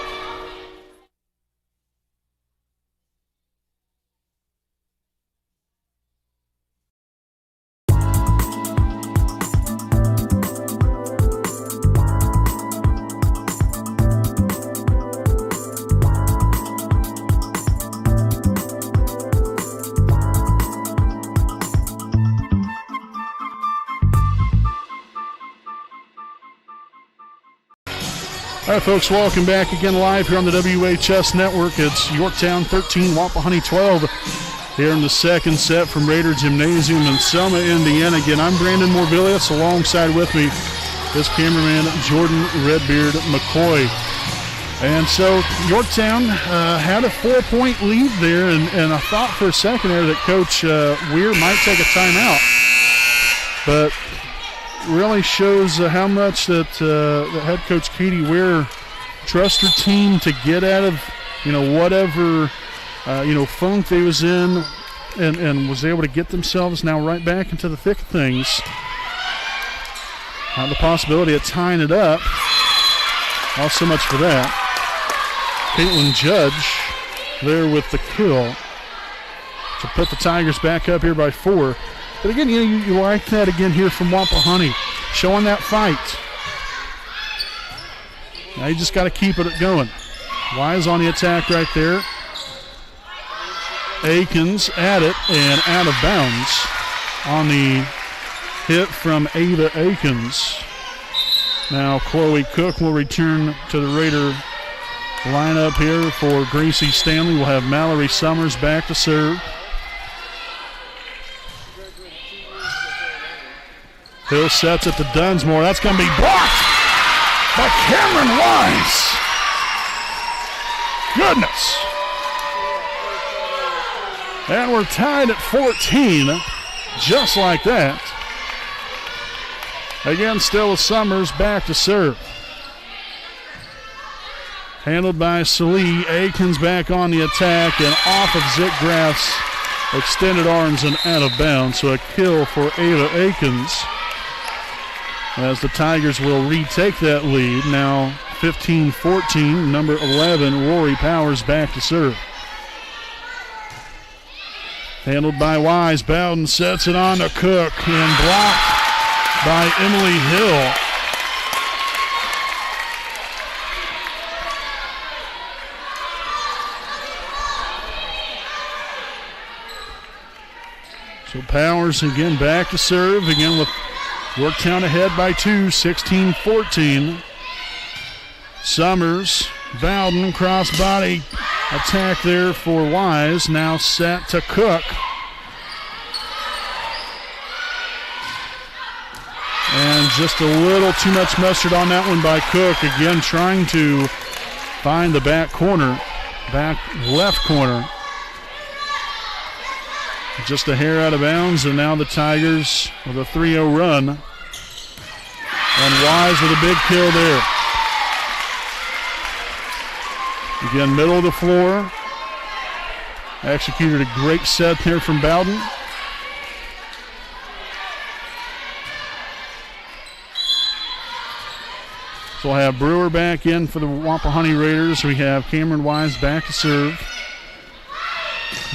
All right, folks, welcome back again live here on the WHS Network. It's Yorktown 13, Wapahani 12 here in the second set from Raider Gymnasium in Selma, Indiana. Again, I'm Brandon Morvillius. Alongside with me is cameraman Jordan Redbeard McCoy. And so Yorktown had a 4-point lead there, and I thought for a second there that Coach Weir might take a timeout. But really shows how much that the head coach Katie Weir trusts her team to get out of whatever funk they was in, and was able to get themselves now right back into the thick of things. The possibility of tying it up. Not so much for that. Caitlin Judge there with the kill to put the Tigers back up here by 4. But again, you like that again here from Wapahani, showing that fight. Now you just got to keep it going. Wise on the attack right there. Akins at it and out of bounds on the hit from Ava Akins. Now Chloe Cook will return to the Raider lineup here for Gracie Stanley. We'll have Mallory Summers back to serve. Hill sets it to Dunsmore. That's going to be blocked by Cameron Wise. Goodness. And we're tied at 14, just like that. Again, still with Summers back to serve. Handled by Salee. Akins back on the attack and off of Zickgraf's extended arms and out of bounds. So a kill for Ava Akins, as the Tigers will retake that lead. Now 15-14, number 11, Rory Powers back to serve. Handled by Wise. Bowden sets it on to Cook and blocked by Emily Hill. So Powers again back to serve, again with Yorktown ahead by 2, 16-14. Summers, Bowden, crossbody attack there for Wise. Now set to Cook. And just a little too much mustard on that one by Cook. Again, trying to find the back corner, back left corner. Just a hair out of bounds, and now the Tigers with a 3-0 run. And Wise with a big kill there. Again, middle of the floor. Executed a great set there from Bowden. So we'll have Brewer back in for the Wapahani Raiders. We have Cameron Wise back to serve.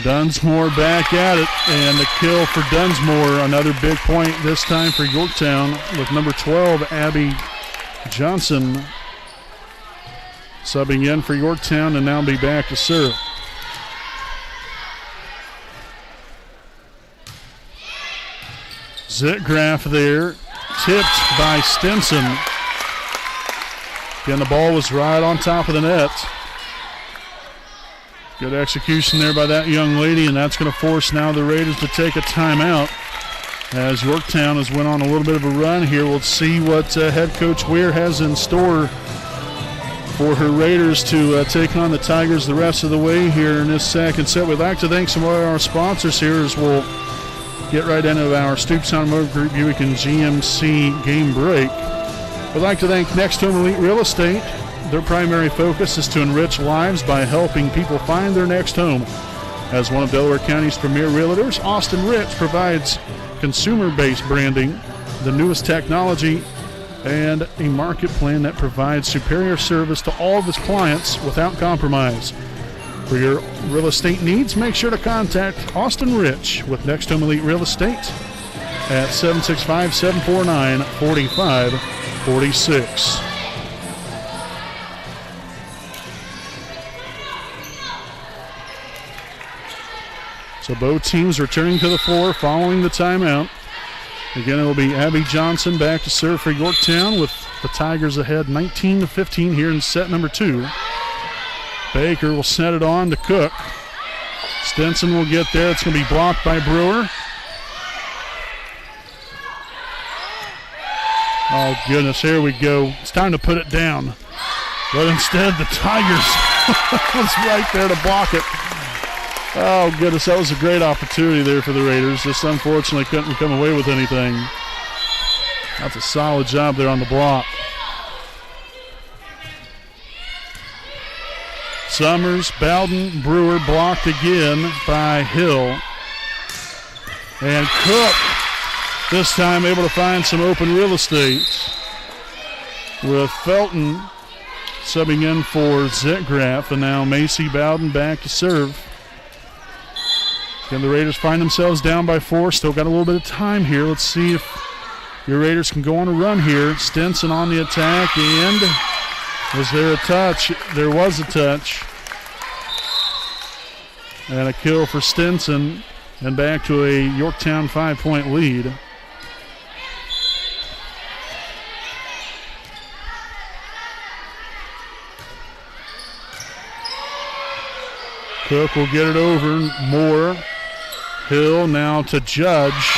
Dunsmore back at it, and the kill for Dunsmore. Another big point this time for Yorktown with number 12, Abby Johnson, subbing in for Yorktown and now be back to serve. Zitgraf there, tipped by Stinson. Again, the ball was right on top of the net. Good execution there by that young lady, and that's going to force now the Raiders to take a timeout. As Yorktown has went on a little bit of a run here, we'll see what head coach Weir has in store for her Raiders to take on the Tigers the rest of the way here in this second set. We'd like to thank some of our sponsors here as we'll get right into our Stoops Automotive Group Buick and GMC game break. We'd like to thank Next Home Elite Real Estate. Their primary focus is to enrich lives by helping people find their next home. As one of Delaware County's premier realtors, Austin Rich provides consumer-based branding, the newest technology, and a market plan that provides superior service to all of his clients without compromise. For your real estate needs, make sure to contact Austin Rich with Next Home Elite Real Estate at 765-749-4546. So both teams returning to the floor following the timeout. Again, it'll be Abby Johnson back to serve for Yorktown with the Tigers ahead 19-15 here in set number 2. Baker will set it on to Cook. Stinson will get there. It's going to be blocked by Brewer. Oh, goodness, here we go. It's time to put it down. But instead, the Tigers was right there to block it. Oh, goodness, that was a great opportunity there for the Raiders. Just unfortunately couldn't come away with anything. That's a solid job there on the block. Summers, Bowden, Brewer blocked again by Hill. And Cook, this time able to find some open real estate with Felton subbing in for Zitgraf. And now Macy Bowden back to serve. And the Raiders find themselves down by 4. Still got a little bit of time here. Let's see if your Raiders can go on a run here. Stinson on the attack, and was there a touch? There was a touch. And a kill for Stinson, and back to a Yorktown 5-point lead. Cook will get it over. Moore. Hill now to Judge.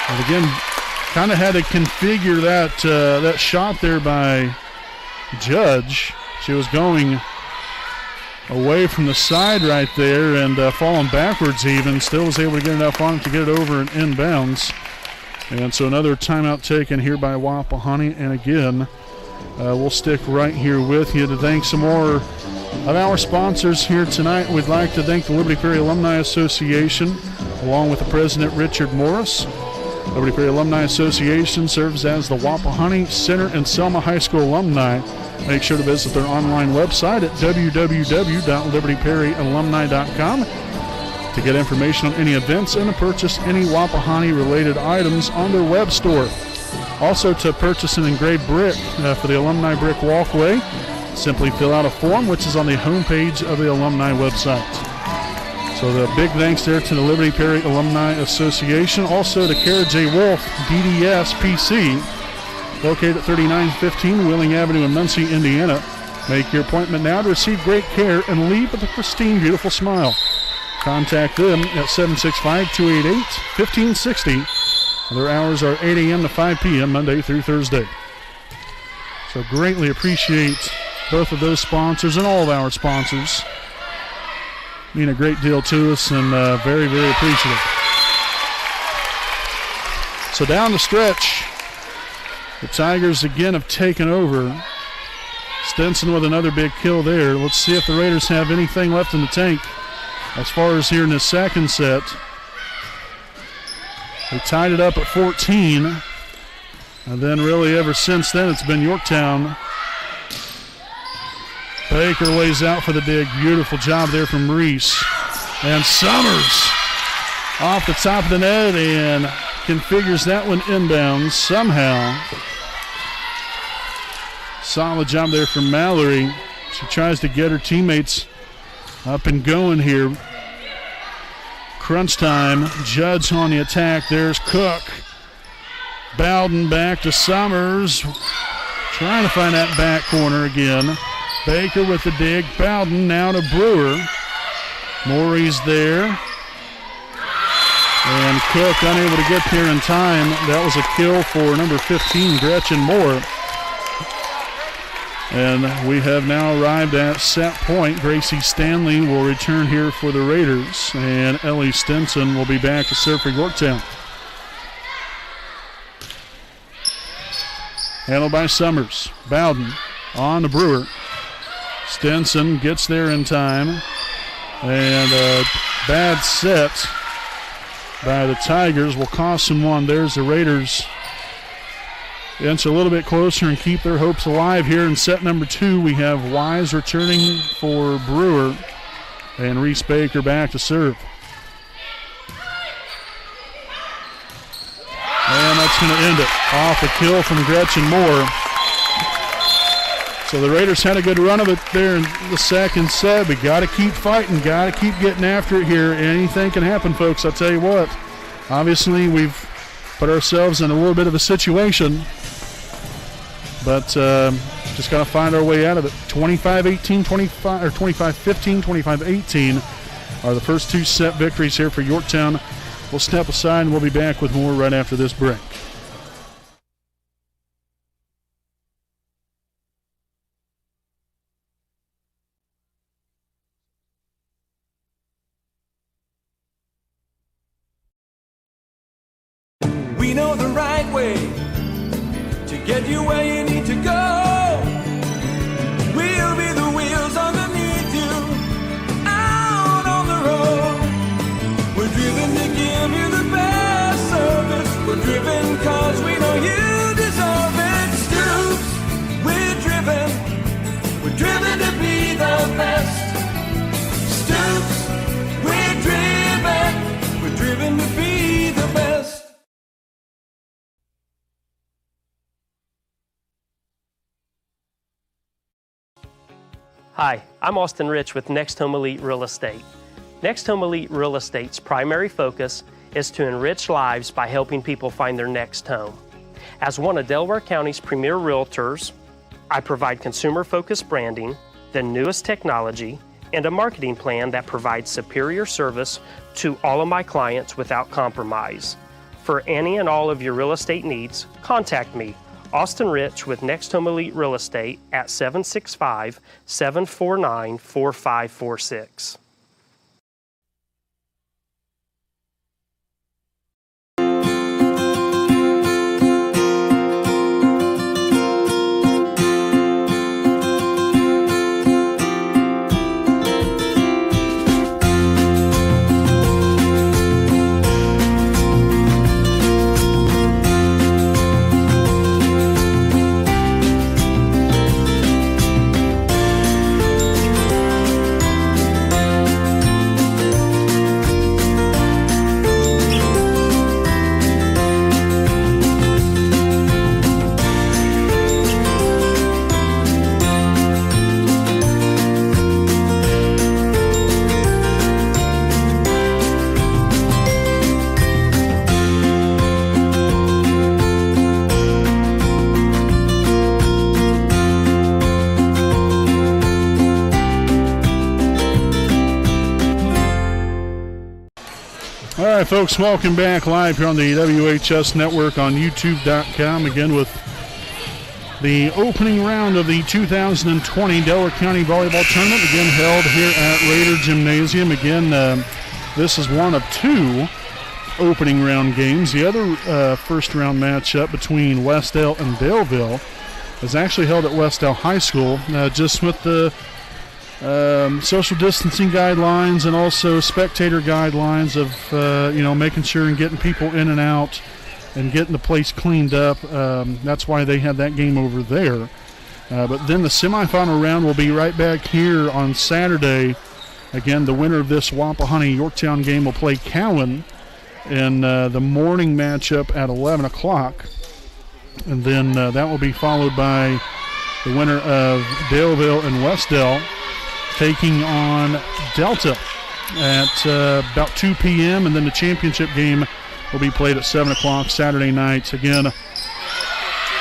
And again, kind of had to configure that shot there by Judge. She was going away from the side right there and falling backwards even. Still was able to get enough on it to get it over and inbounds. And so another timeout taken here by Wapahani. And again, we'll stick right here with you to thank some more of our sponsors here tonight. We'd like to thank the Liberty Perry Alumni Association, along with the president, Richard Morris. Liberty Perry Alumni Association serves as the Wapahani Center and Selma High School alumni. Make sure to visit their online website at www.libertyperryalumni.com to get information on any events and to purchase any Wapahani-related items on their web store. Also, to purchase an engraved brick for the Alumni Brick Walkway, simply fill out a form, which is on the homepage of the alumni website. So the big thanks there to the Liberty Perry Alumni Association. Also to Kara J. Wolf, DDS PC, located at 3915 Wheeling Avenue in Muncie, Indiana. Make your appointment now to receive great care and leave with a pristine, beautiful smile. Contact them at 765-288-1560. Their hours are 8 a.m. to 5 p.m. Monday through Thursday. So greatly appreciate both of those sponsors and all of our sponsors. Mean a great deal to us, and very, very appreciative. So down the stretch, The Tigers again have taken over. Stinson with another big kill there. Let's see if the Raiders have anything left in the tank as far as here in the second set. They tied it up at 14. And then really ever since then it's been Yorktown. Baker lays out for the dig. Beautiful job there from Reese. And Summers off the top of the net and configures that one inbounds somehow. Solid job there from Mallory. She tries to get her teammates up and going here. Crunch time. Judd's on the attack. There's Cook. Bowden back to Summers. Trying to find that back corner again. Baker with the dig. Bowden now to Brewer. Morey's there. And Cook unable to get there in time. That was a kill for number 15, Gretchen Moore. And we have now arrived at set point. Gracie Stanley will return here for the Raiders. And Ellie Stinson will be back to serve for Yorktown. Handled by Summers. Bowden on to Brewer. Stinson gets there in time. And a bad set by the Tigers will cost them one. There's the Raiders. Inch a little bit closer and keep their hopes alive here in set number 2. We have Wise returning for Brewer and Reese Baker back to serve. And that's going to end it. Off a kill from Gretchen Moore. So the Raiders had a good run of it there in the second set. We got to keep fighting, got to keep getting after it here. Anything can happen, folks. I'll tell you what. Obviously, we've put ourselves in a little bit of a situation, but just got to find our way out of it. 25-18, 25 or 25-15, 25-18 are the first 2 set victories here for Yorktown. We'll step aside and we'll be back with more right after this break. We know the right way to get you where you need to go. We'll be the wheels underneath you, out on the road. We're driven to give you the best service. We're driven cause we know you deserve it. Stoops, we're driven to be the best. Stoops, we're driven to be the best. Hi, I'm Austin Rich with Next Home Elite Real Estate. Next Home Elite Real Estate's primary focus is to enrich lives by helping people find their next home. As one of Delaware County's premier realtors, I provide consumer-focused branding, the newest technology, and a marketing plan that provides superior service to all of my clients without compromise. For any and all of your real estate needs, contact me, Austin Rich with Next Home Elite Real Estate at 765-749-4546. All right, folks, welcome back live here on the WHS Network on YouTube.com. Again with the opening round of the 2020 Delaware County Volleyball Tournament, again held here at Raider Gymnasium. Again, this is one of 2 opening round games. The other first round matchup between Westdale and Daleville is actually held at Westdale High School, just with the social distancing guidelines and also spectator guidelines of making sure and getting people in and out and getting the place cleaned up. That's why they had that game over there. But then the semifinal round will be right back here on Saturday. Again, the winner of this Wapahani Yorktown game will play Cowan in the morning matchup at 11 o'clock. And then that will be followed by the winner of Daleville and Westdale taking on Delta at about 2 p.m. And then the championship game will be played at 7 o'clock Saturday night. Again,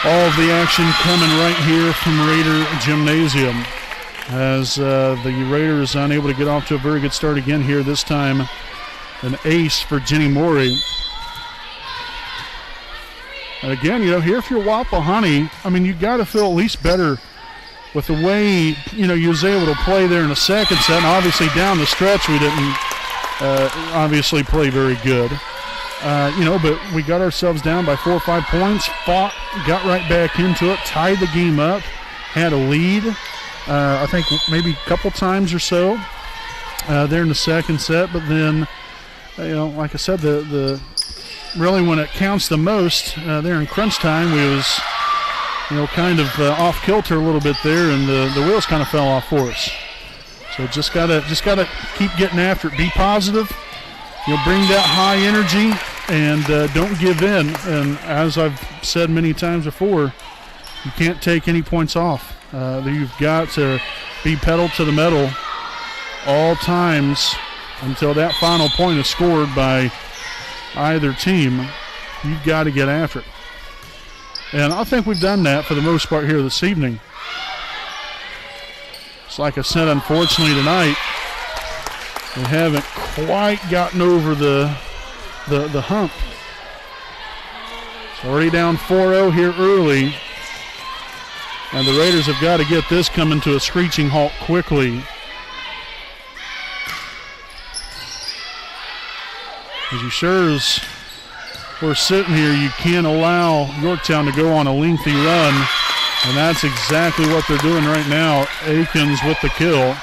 all of the action coming right here from Raider Gymnasium as the Raiders unable to get off to a very good start again here, this time an ace for Jenny Morey. And again, here if you're Wapahani, I mean, you got to feel at least better with the way, you was able to play there in the second set. And obviously down the stretch we didn't obviously play very good. But we got ourselves down by 4 or 5 points, fought, got right back into it, tied the game up, had a lead, I think maybe a couple times or so there in the second set. But then, like I said, the really when it counts the most there in crunch time, we was, kind of off kilter a little bit there, and the wheels kind of fell off for us. So just gotta keep getting after it. Be positive. Bring that high energy and don't give in. And as I've said many times before, you can't take any points off. You've got to be pedal to the metal all times until that final point is scored by either team. You've got to get after it. And I think we've done that for the most part here this evening. It's like I said, unfortunately tonight, we haven't quite gotten over the hump. It's already down 4-0 here early. And the Raiders have got to get this coming to a screeching halt quickly. As you sure as we're sitting here, you can't allow Yorktown to go on a lengthy run. And that's exactly what they're doing right now. Akins with the kill.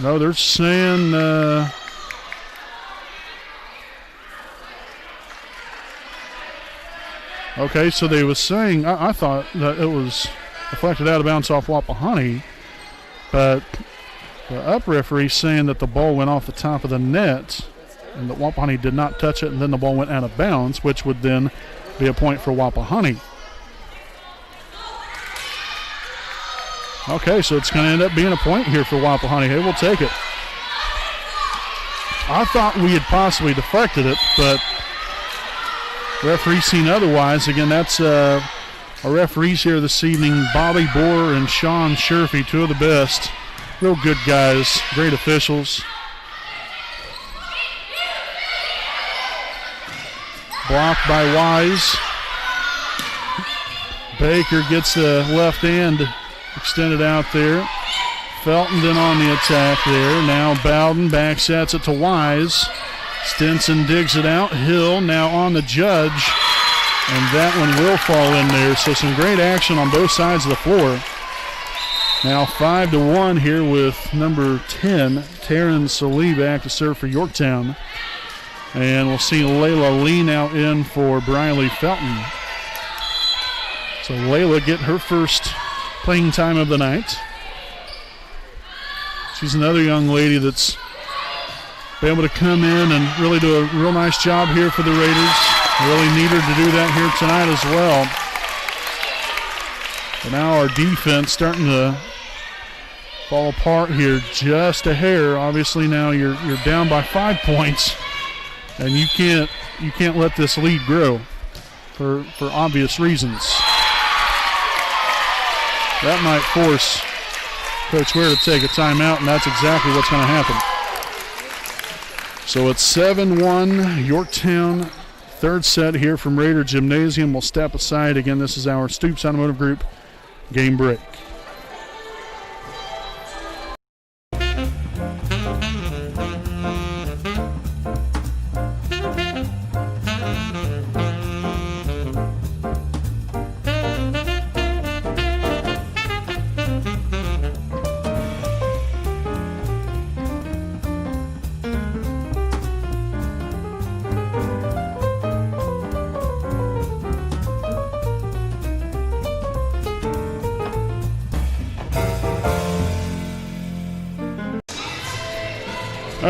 No, they're saying okay, so they was saying, I thought that it was deflected out of bounds off Wapahani, but the up referee saying that the ball went off the top of the net and that Wapahani did not touch it, and then the ball went out of bounds, which would then be a point for Wapahani. Okay, so it's going to end up being a point here for Wapahani. Hey, we'll take it. I thought we had possibly deflected it, but referee seen otherwise. Again, that's our referees here this evening, Bobby Bohr and Sean Sherfy, two of the best. Real good guys, great officials. Blocked by Wise. Baker gets the left hand extended out there. Felton then on the attack there. Now Bowden back sets it to Wise. Stinson digs it out. Hill now on the judge. And that one will fall in there. So some great action on both sides of the floor. Now 5-1 here with number 10, Taryn Salee, back to serve for Yorktown. And we'll see Layla Lee now in for Briley Felton. So Layla get her first playing time of the night. She's another young lady that's been able to come in and really do a real nice job here for the Raiders. Really need her to do that here tonight as well. And now our defense starting to fall apart here just a hair. Obviously now you're down by 5 points, and you can't let this lead grow for obvious reasons. That might force Coach Ware to take a timeout, and that's exactly what's going to happen. So it's 7-1 Yorktown. Third set here from Raider Gymnasium. We'll step aside. Again, this is our Stoops Automotive Group game break.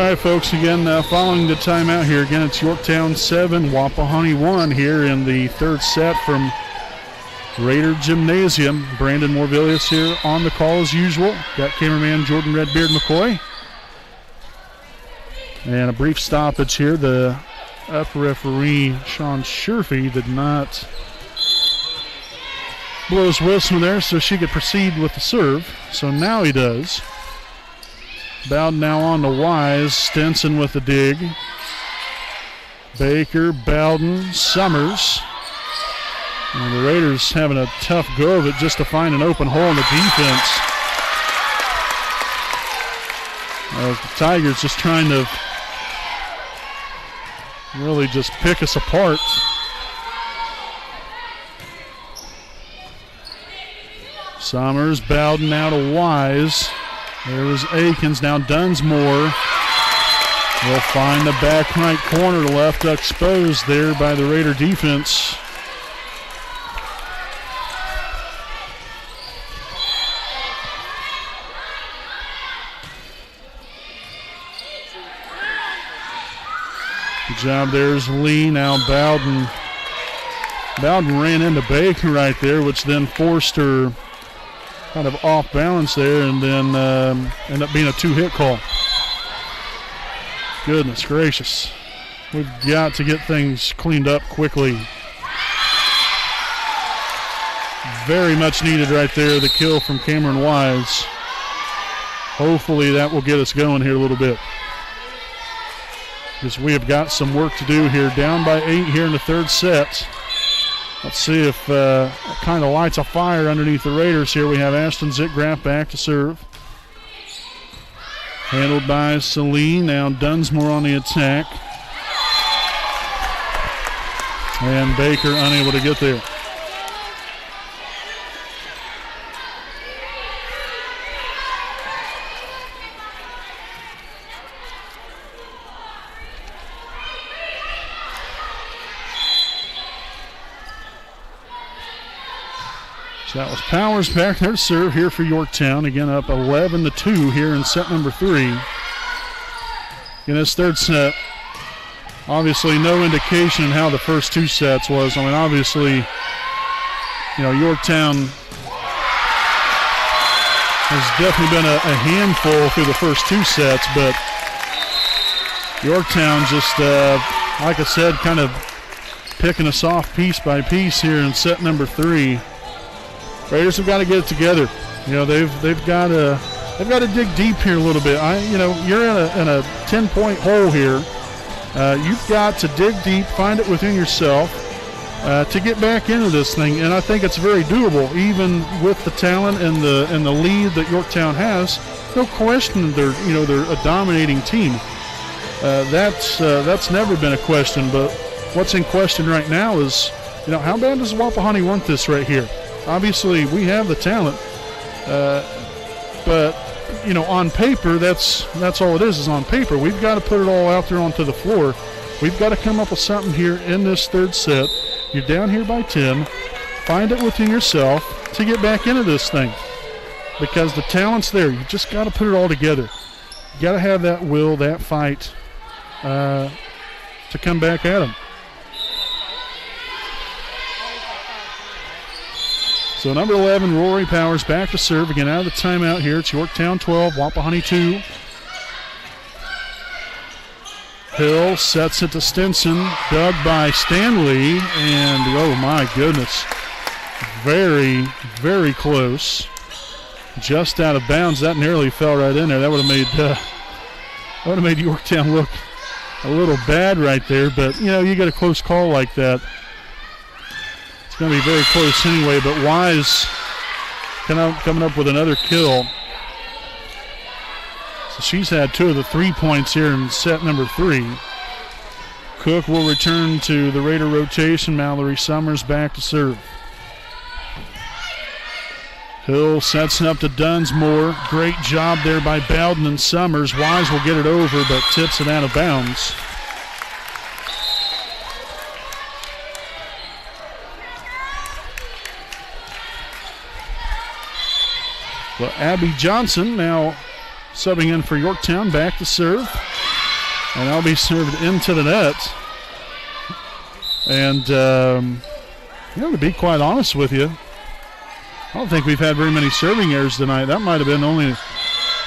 right, folks, again, following the timeout here, again, it's Yorktown 7, Wapahani 1 here in the third set from Raider Gymnasium. Brandon Morvillius here on the call as usual. Got cameraman Jordan Redbeard McCoy. And a brief stoppage here. The upper referee, Sean Sherfy, did not blow his whistle there so she could proceed with the serve. So now he does. Bowden now on to Wise. Stinson with the dig. Baker, Bowden, Summers. And the Raiders having a tough go of it just to find an open hole in the defense. The Tigers just trying to really just pick us apart. Summers, Bowden now to Wise. There was Akins, now Dunsmore. Will find the back right corner, left exposed there by the Raider defense. Good job, there's Lee, now Bowden. Bowden ran into Baker right there, which then forced her kind of off balance there, and then ended up being a two-hit call. Goodness gracious. We've got to get things cleaned up quickly. Very much needed right there, the kill from Cameron Wise. Hopefully that will get us going here a little bit, because we have got some work to do here. Down by 8 here in the third set. Let's see if it kind of lights a fire underneath the Raiders here. We have Ashton Zitgraff back to serve. Handled by Celine. Now Dunsmore on the attack. And Baker unable to get there. So that was Powers back there to serve here for Yorktown. Again, up 11-2 here in set number 3. In this third set, obviously no indication in how the first two sets was. I mean, obviously, you know, Yorktown has definitely been a handful through the first two sets, but Yorktown just, like I said, kind of picking us off piece by piece here in set number 3. Raiders have got to get it together. You know, they've got to dig deep here a little bit. You're in a 10-point hole here. You've got to dig deep, find it within yourself to get back into this thing. And I think it's very doable, even with the talent and the lead that Yorktown has. No question, they're a dominating team. That's never been a question. But what's in question right now is, how bad does Wapahani want this right here? Obviously, we have the talent, but on paper, that's all it is on paper. We've got to put it all out there onto the floor. We've got to come up with something here in this third set. You're down here by 10. Find it within yourself to get back into this thing, because the talent's there. You just got to put it all together. You got to have that will, that fight to come back at them. So number 11, Rory Powers back to serve. Again, out of the timeout here. It's Yorktown 12, Wapahani 2. Hill sets it to Stinson. Dug by Stanley. And, oh my goodness, very, very close. Just out of bounds. That nearly fell right in there. That would have made Yorktown look a little bad right there. But, you get a close call like that, it's going to be very close anyway. But Wise coming up with another kill. So she's had 2 of the 3 points here in set number 3. Cook will return to the Raider rotation. Mallory Summers back to serve. Hill sets it up to Dunsmore. Great job there by Bowden and Summers. Wise will get it over, but tips it out of bounds. Well, Abby Johnson now subbing in for Yorktown, back to serve. And that'll be served into the net. And, to be quite honest with you, I don't think we've had very many serving errors tonight. That might have been only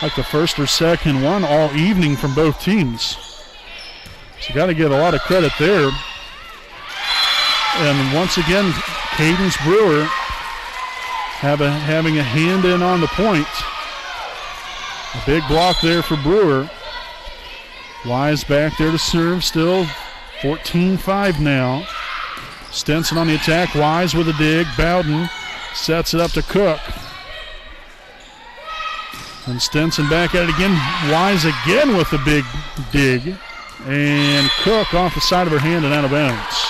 like the first or second one all evening from both teams. So you got to give a lot of credit there. And once again, Cadence Brewer having a hand in on the point. A big block there for Brewer. Wise back there to serve, still 14-5 now. Stinson on the attack, Wise with a dig. Bowden sets it up to Cook. And Stinson back at it again. Wise again with a big dig. And Cook off the side of her hand and out of bounds.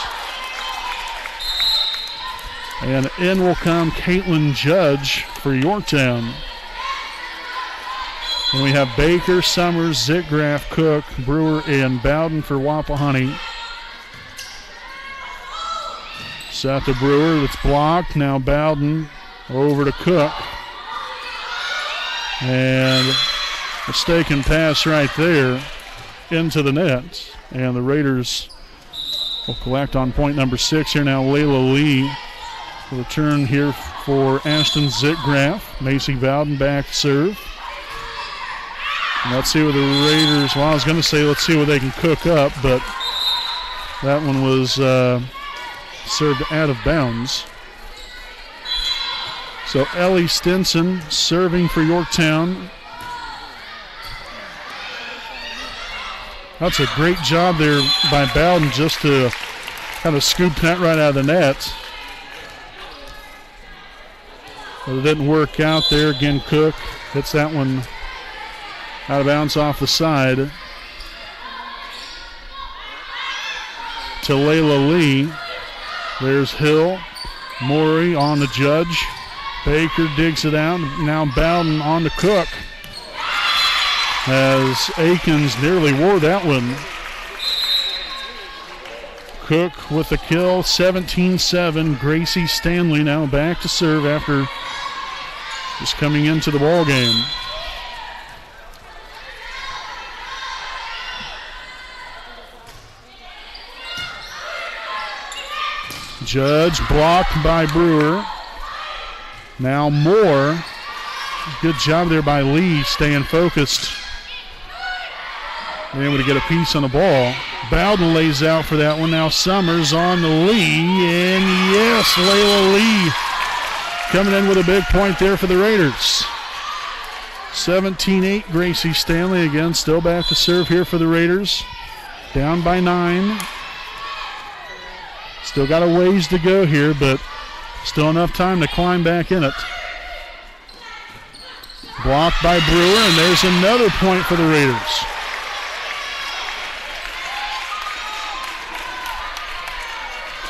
And in will come Caitlin Judge for Yorktown. And we have Baker, Summers, Zitgraff, Cook, Brewer, and Bowden for Wapahani. Set to Brewer, that's blocked. Now Bowden over to Cook. And mistaken pass right there into the net. And the Raiders will collect on point number 6 here now. Layla Lee will return here for Ashton Zitgraff. Macy Bowden back to serve. Let's see what the Raiders, well, I was going to say let's see what they can cook up, but that one was served out of bounds. So Ellie Stinson serving for Yorktown. That's a great job there by Bowden just to kind of scoop that right out of the net. But it didn't work out there. Again, Cook hits that one out of bounds off the side to Layla Lee. There's Hill. Morey on the Judge. Baker digs it out. Now Bowden on to Cook. As Akins nearly wore that one. Cook with the kill. 17-7. Gracie Stanley now back to serve after just coming into the ball game. Judge blocked by Brewer. Now Moore. Good job there by Lee staying focused. And able to get a piece on the ball. Bowden lays out for that one. Now Summers on the Lee. And yes, Layla Lee coming in with a big point there for the Raiders. 17-8, Gracie Stanley again still back to serve here for the Raiders. Down by 9. Still got a ways to go here, but still enough time to climb back in it. Blocked by Brewer, and there's another point for the Raiders.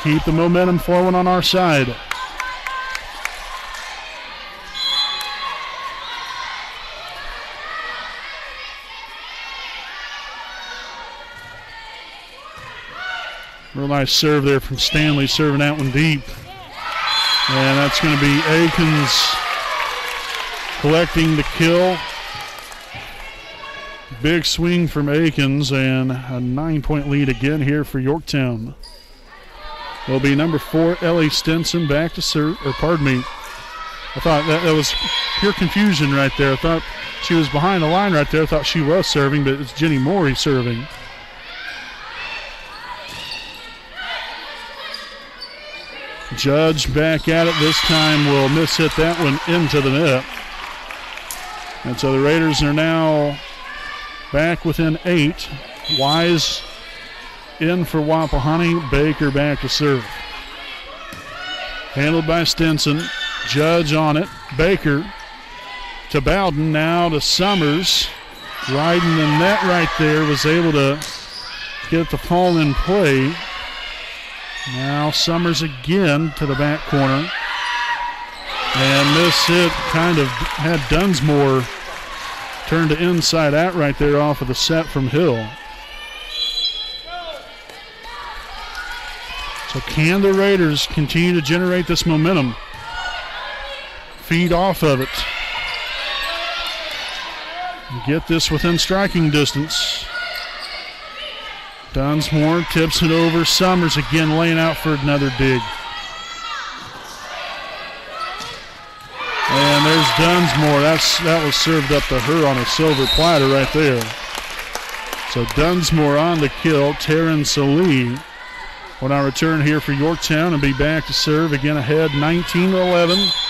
Keep the momentum flowing on our side. Real nice serve there from Stanley, serving that one deep. And that's going to be Akins collecting the kill. Big swing from Akins and a 9-point lead again here for Yorktown. Will be number 4, Ellie Stinson back to serve, or pardon me. I thought that was pure confusion right there. I thought she was behind the line right there. I thought she was serving, but it's Jenny Morey serving. Judge back at it. This time will miss-hit that one into the net. And so the Raiders are now back within 8. Wise in for Wapahani. Baker back to serve. Handled by Stinson. Judge on it. Baker to Bowden. Now to Summers. Riding the net right there. Was able to get the fall in play. Now Summers again to the back corner. And this hit kind of had Dunsmore turned to inside out right there off of the set from Hill. So can the Raiders continue to generate this momentum? Feed off of it. Get this within striking distance. Dunsmore tips it over. Summers again laying out for another dig. And there's Dunsmore. That was served up to her on a silver platter right there. So Dunsmore on the kill. Taryn Salee will now return here for Yorktown and be back to serve. Again ahead 19-11.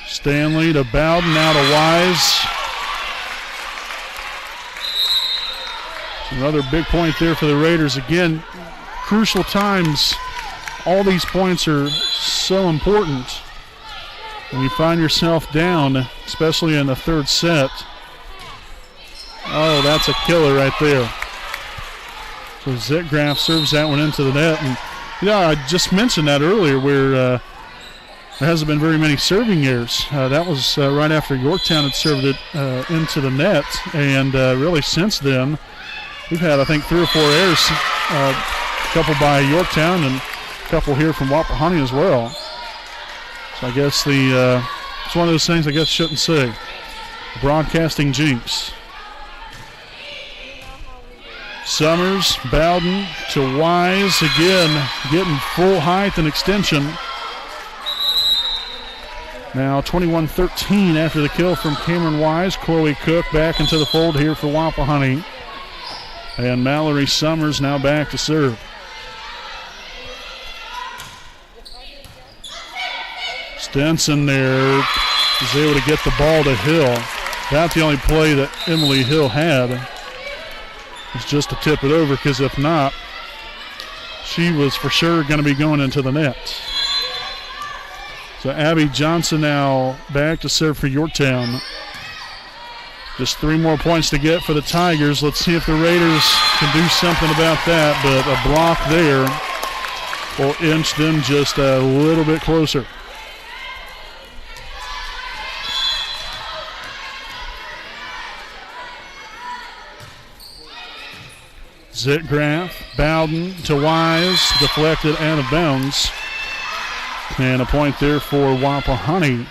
Stanley to Bowden, now to Wise. Another big point there for the Raiders. Again, crucial times. All these points are so important when you find yourself down, especially in the third set. Oh, that's a killer right there. So Zetgraf serves that one into the net. And I just mentioned that earlier where there hasn't been very many serving errors. That was right after Yorktown had served it into the net. And really since then, we've had, I think, 3 or 4 errors. A couple by Yorktown and a couple here from Wapahani as well. So I guess it's one of those things I guess shouldn't say. Broadcasting jinx. Summers, Bowden to Wise again, getting full height and extension. Now 21-13 after the kill from Cameron Wise. Chloe Cook back into the fold here for Wapahani. And Mallory Summers now back to serve. Stenson there is able to get the ball to Hill. That's the only play that Emily Hill had. It's just to tip it over, because if not, she was for sure going to be going into the net. So Abby Johnson now back to serve for Yorktown. Just 3 more points to get for the Tigers. Let's see if the Raiders can do something about that, but a block there will inch them just a little bit closer. Zitgraf, Bowden to Wise, deflected out of bounds. And a point there for Wapahani.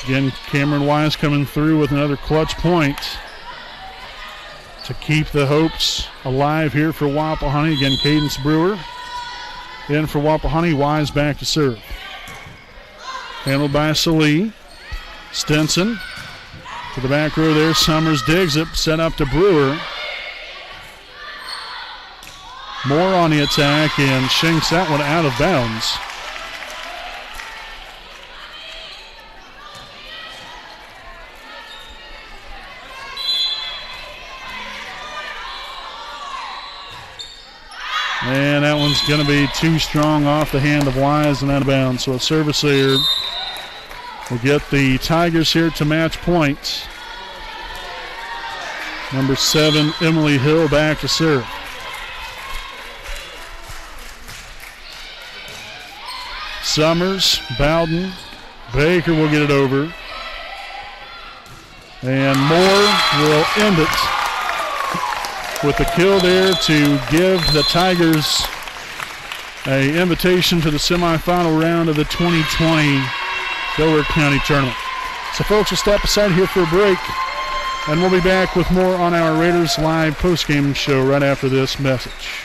Again, Cameron Wise coming through with another clutch point to keep the hopes alive here for Wapahani. Again, Cadence Brewer in for Wapahani. Wise back to serve. Handled by Salee. Stenson to the back row there. Summers digs it, set up to Brewer. Moore on the attack and shanks that one out of bounds. And that one's going to be too strong off the hand of Wise and out of bounds. So a service there will get the Tigers here to match point. Number 7, Emily Hill back to serve. Summers, Bowden, Baker will get it over. And Moore will end it with the kill there to give the Tigers an invitation to the semifinal round of the 2020 Delaware County Tournament. So folks, we'll step aside here for a break, and we'll be back with more on our Raiders Live postgame show right after this message.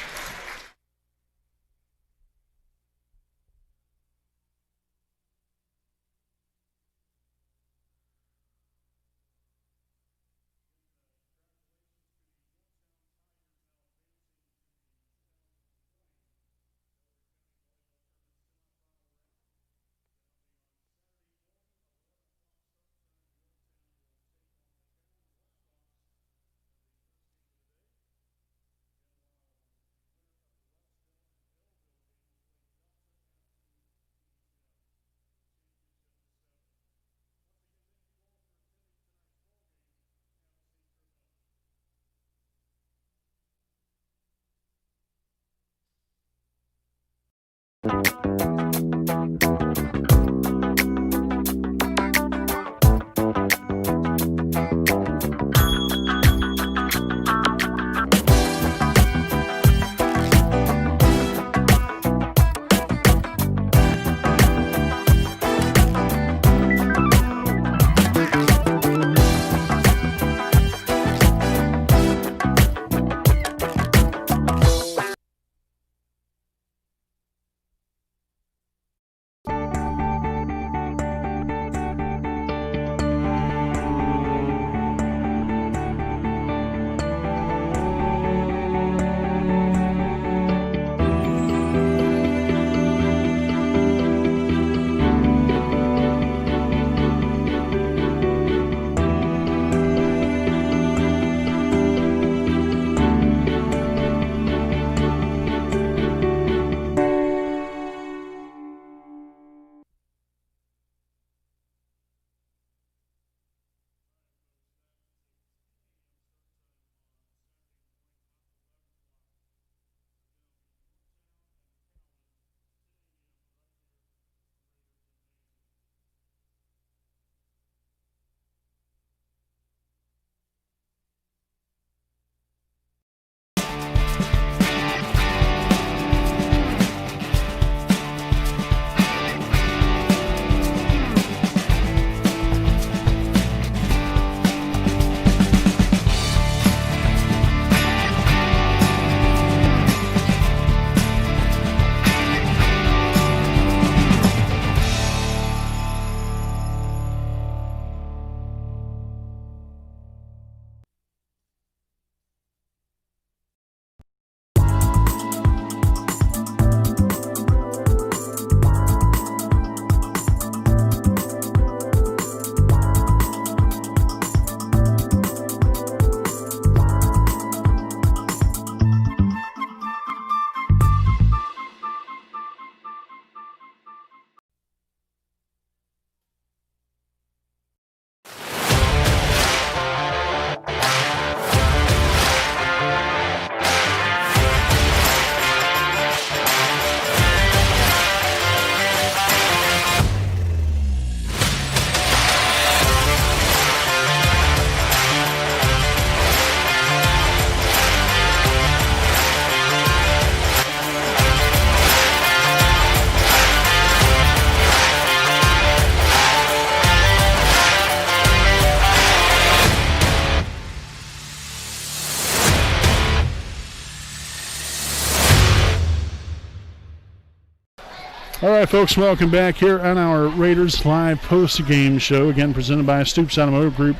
All right, folks, welcome back here on our Raiders Live post-game show, again presented by Stoops Automotive Group,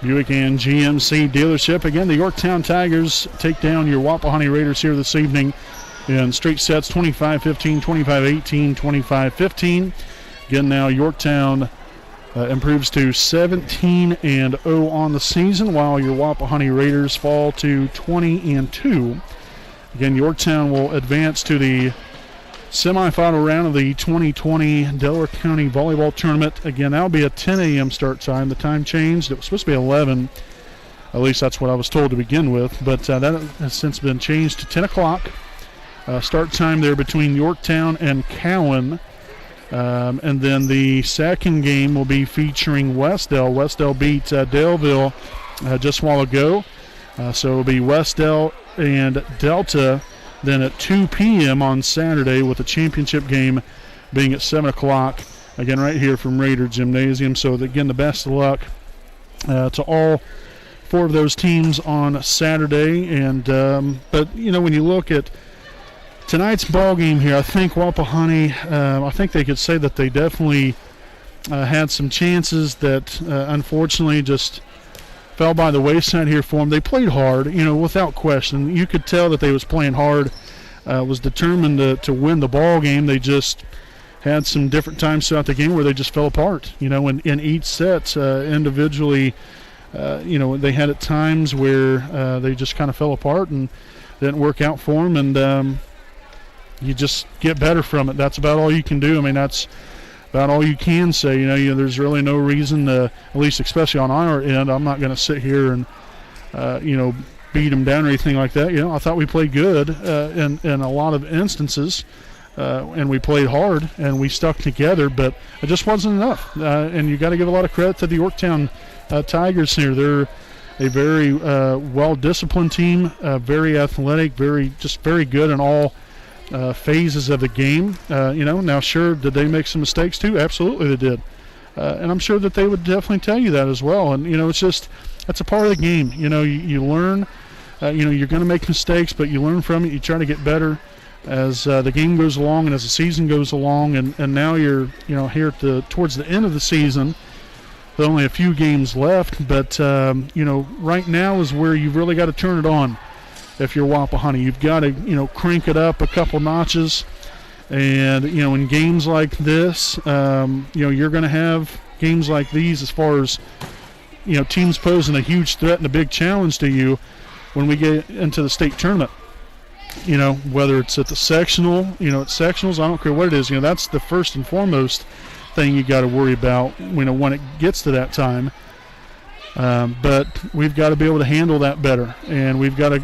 Buick and GMC dealership. Again, the Yorktown Tigers take down your Wapahani Raiders here this evening in straight sets, 25-15, 25-18, 25-15. Again, now Yorktown improves to 17-0 on the season, while your Wapahani Raiders fall to 20-2. Again, Yorktown will advance to the semifinal round of the 2020 Delaware County Volleyball Tournament. Again, that'll be a 10 a.m. start time. The time changed. It was supposed to be 11. At least that's what I was told to begin with. But that has since been changed to 10 o'clock. Start time there between Yorktown and Cowan. And then the second game will be featuring Westdale. Westdale beat Daleville just a while ago. So it'll be Westdale and Delta then at 2 p.m. on Saturday, with the championship game being at 7 o'clock, again right here from Raider Gymnasium. So again, the best of luck to all four of those teams on Saturday. And but you know, when you look at tonight's ball game here, I think Wapahani, I think they could say that they definitely had some chances that unfortunately just fell by the wayside here for them. They played hard, you know, without question. You could tell that they was playing hard, was determined to win the ball game. They just had some different times throughout the game where they just fell apart. You know, in each set individually, you know, they had at times where they just kind of fell apart and didn't work out for them. And you just get better from it. That's about all you can do. I mean, that's about all you can say. You know, there's really no reason to, at least especially on our end, I'm not going to sit here and, you know, beat them down or anything like that. You know, I thought we played good in a lot of instances, and we played hard and we stuck together, but it just wasn't enough. And you got to give a lot of credit to the Yorktown Tigers here. They're a very well-disciplined team, very athletic, very good in all phases of the game. You know, now sure, did they make some mistakes too? Absolutely they did. And I'm sure that they would definitely tell you that as well. And, you know, it's just, that's a part of the game. You know, you learn, you know, you're going to make mistakes, but you learn from it. You try to get better as the game goes along and as the season goes along. And now you're, you know, here towards the end of the season, with only a few games left. But, you know, right now is where you've really got to turn it on. If you're Wapahani, you've got to, you know, crank it up a couple notches. And, you know, in games like this, you know, you're going to have games like these as far as, you know, teams posing a huge threat and a big challenge to you when we get into the state tournament. You know, whether it's at the sectional, you know, at sectionals, I don't care what it is. You know, that's the first and foremost thing you got to worry about, you know, when it gets to that time. But we've got to be able to handle that better. And we've got to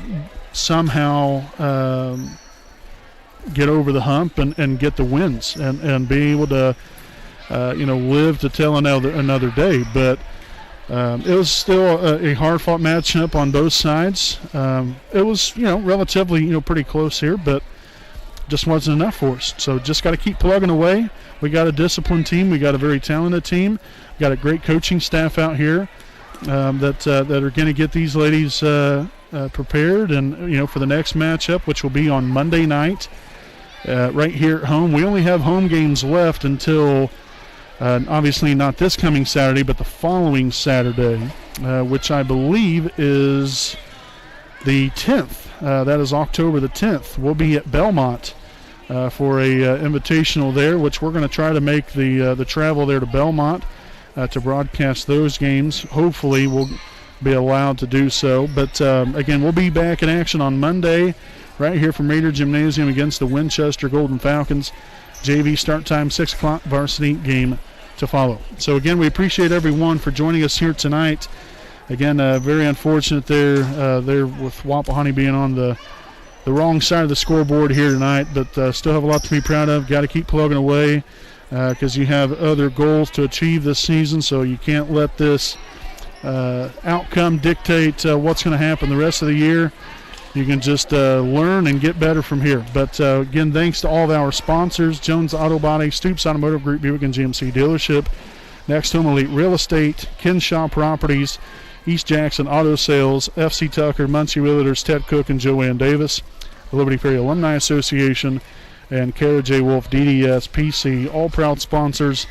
somehow get over the hump and get the wins and be able to you know, live to tell another day. But it was still a hard-fought matchup on both sides. It was, you know, relatively, you know, pretty close here, but just wasn't enough for us. So just got to keep plugging away. We got a disciplined team. We got a very talented team. We got a great coaching staff out here that are going to get these ladies prepared, and, you know, for the next matchup, which will be on Monday night right here at home. We only have home games left until obviously not this coming Saturday, but the following Saturday, which I believe is the 10th. That is October the 10th. We'll be at Belmont for a invitational there, which we're going to try to make the travel there to Belmont to broadcast those games. Hopefully we'll be allowed to do so. But again, we'll be back in action on Monday right here from Raider Gymnasium against the Winchester Golden Falcons. JV start time 6 o'clock, varsity game to follow. So again, we appreciate everyone for joining us here tonight. Again, very unfortunate there with Wapahani being on the wrong side of the scoreboard here tonight, but still have a lot to be proud of. Got to keep plugging away because you have other goals to achieve this season, so you can't let this outcome dictate what's going to happen the rest of the year. You can just learn and get better from here. But again, thanks to all of our sponsors: Jones Auto Body, Stoops Automotive Group, Buick and GMC Dealership, Next Home Elite Real Estate, Kinshaw Properties, East Jackson Auto Sales, FC Tucker, Muncie Realtors, Ted Cook and Joanne Davis, the Liberty Ferry Alumni Association, and Kara J. Wolf, DDS, PC, all proud sponsors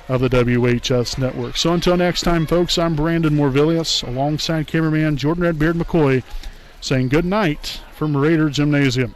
of the WHS Network. So until next time, folks, I'm Brandon Morvillius, alongside cameraman Jordan Redbeard McCoy, saying good night from Raider Gymnasium.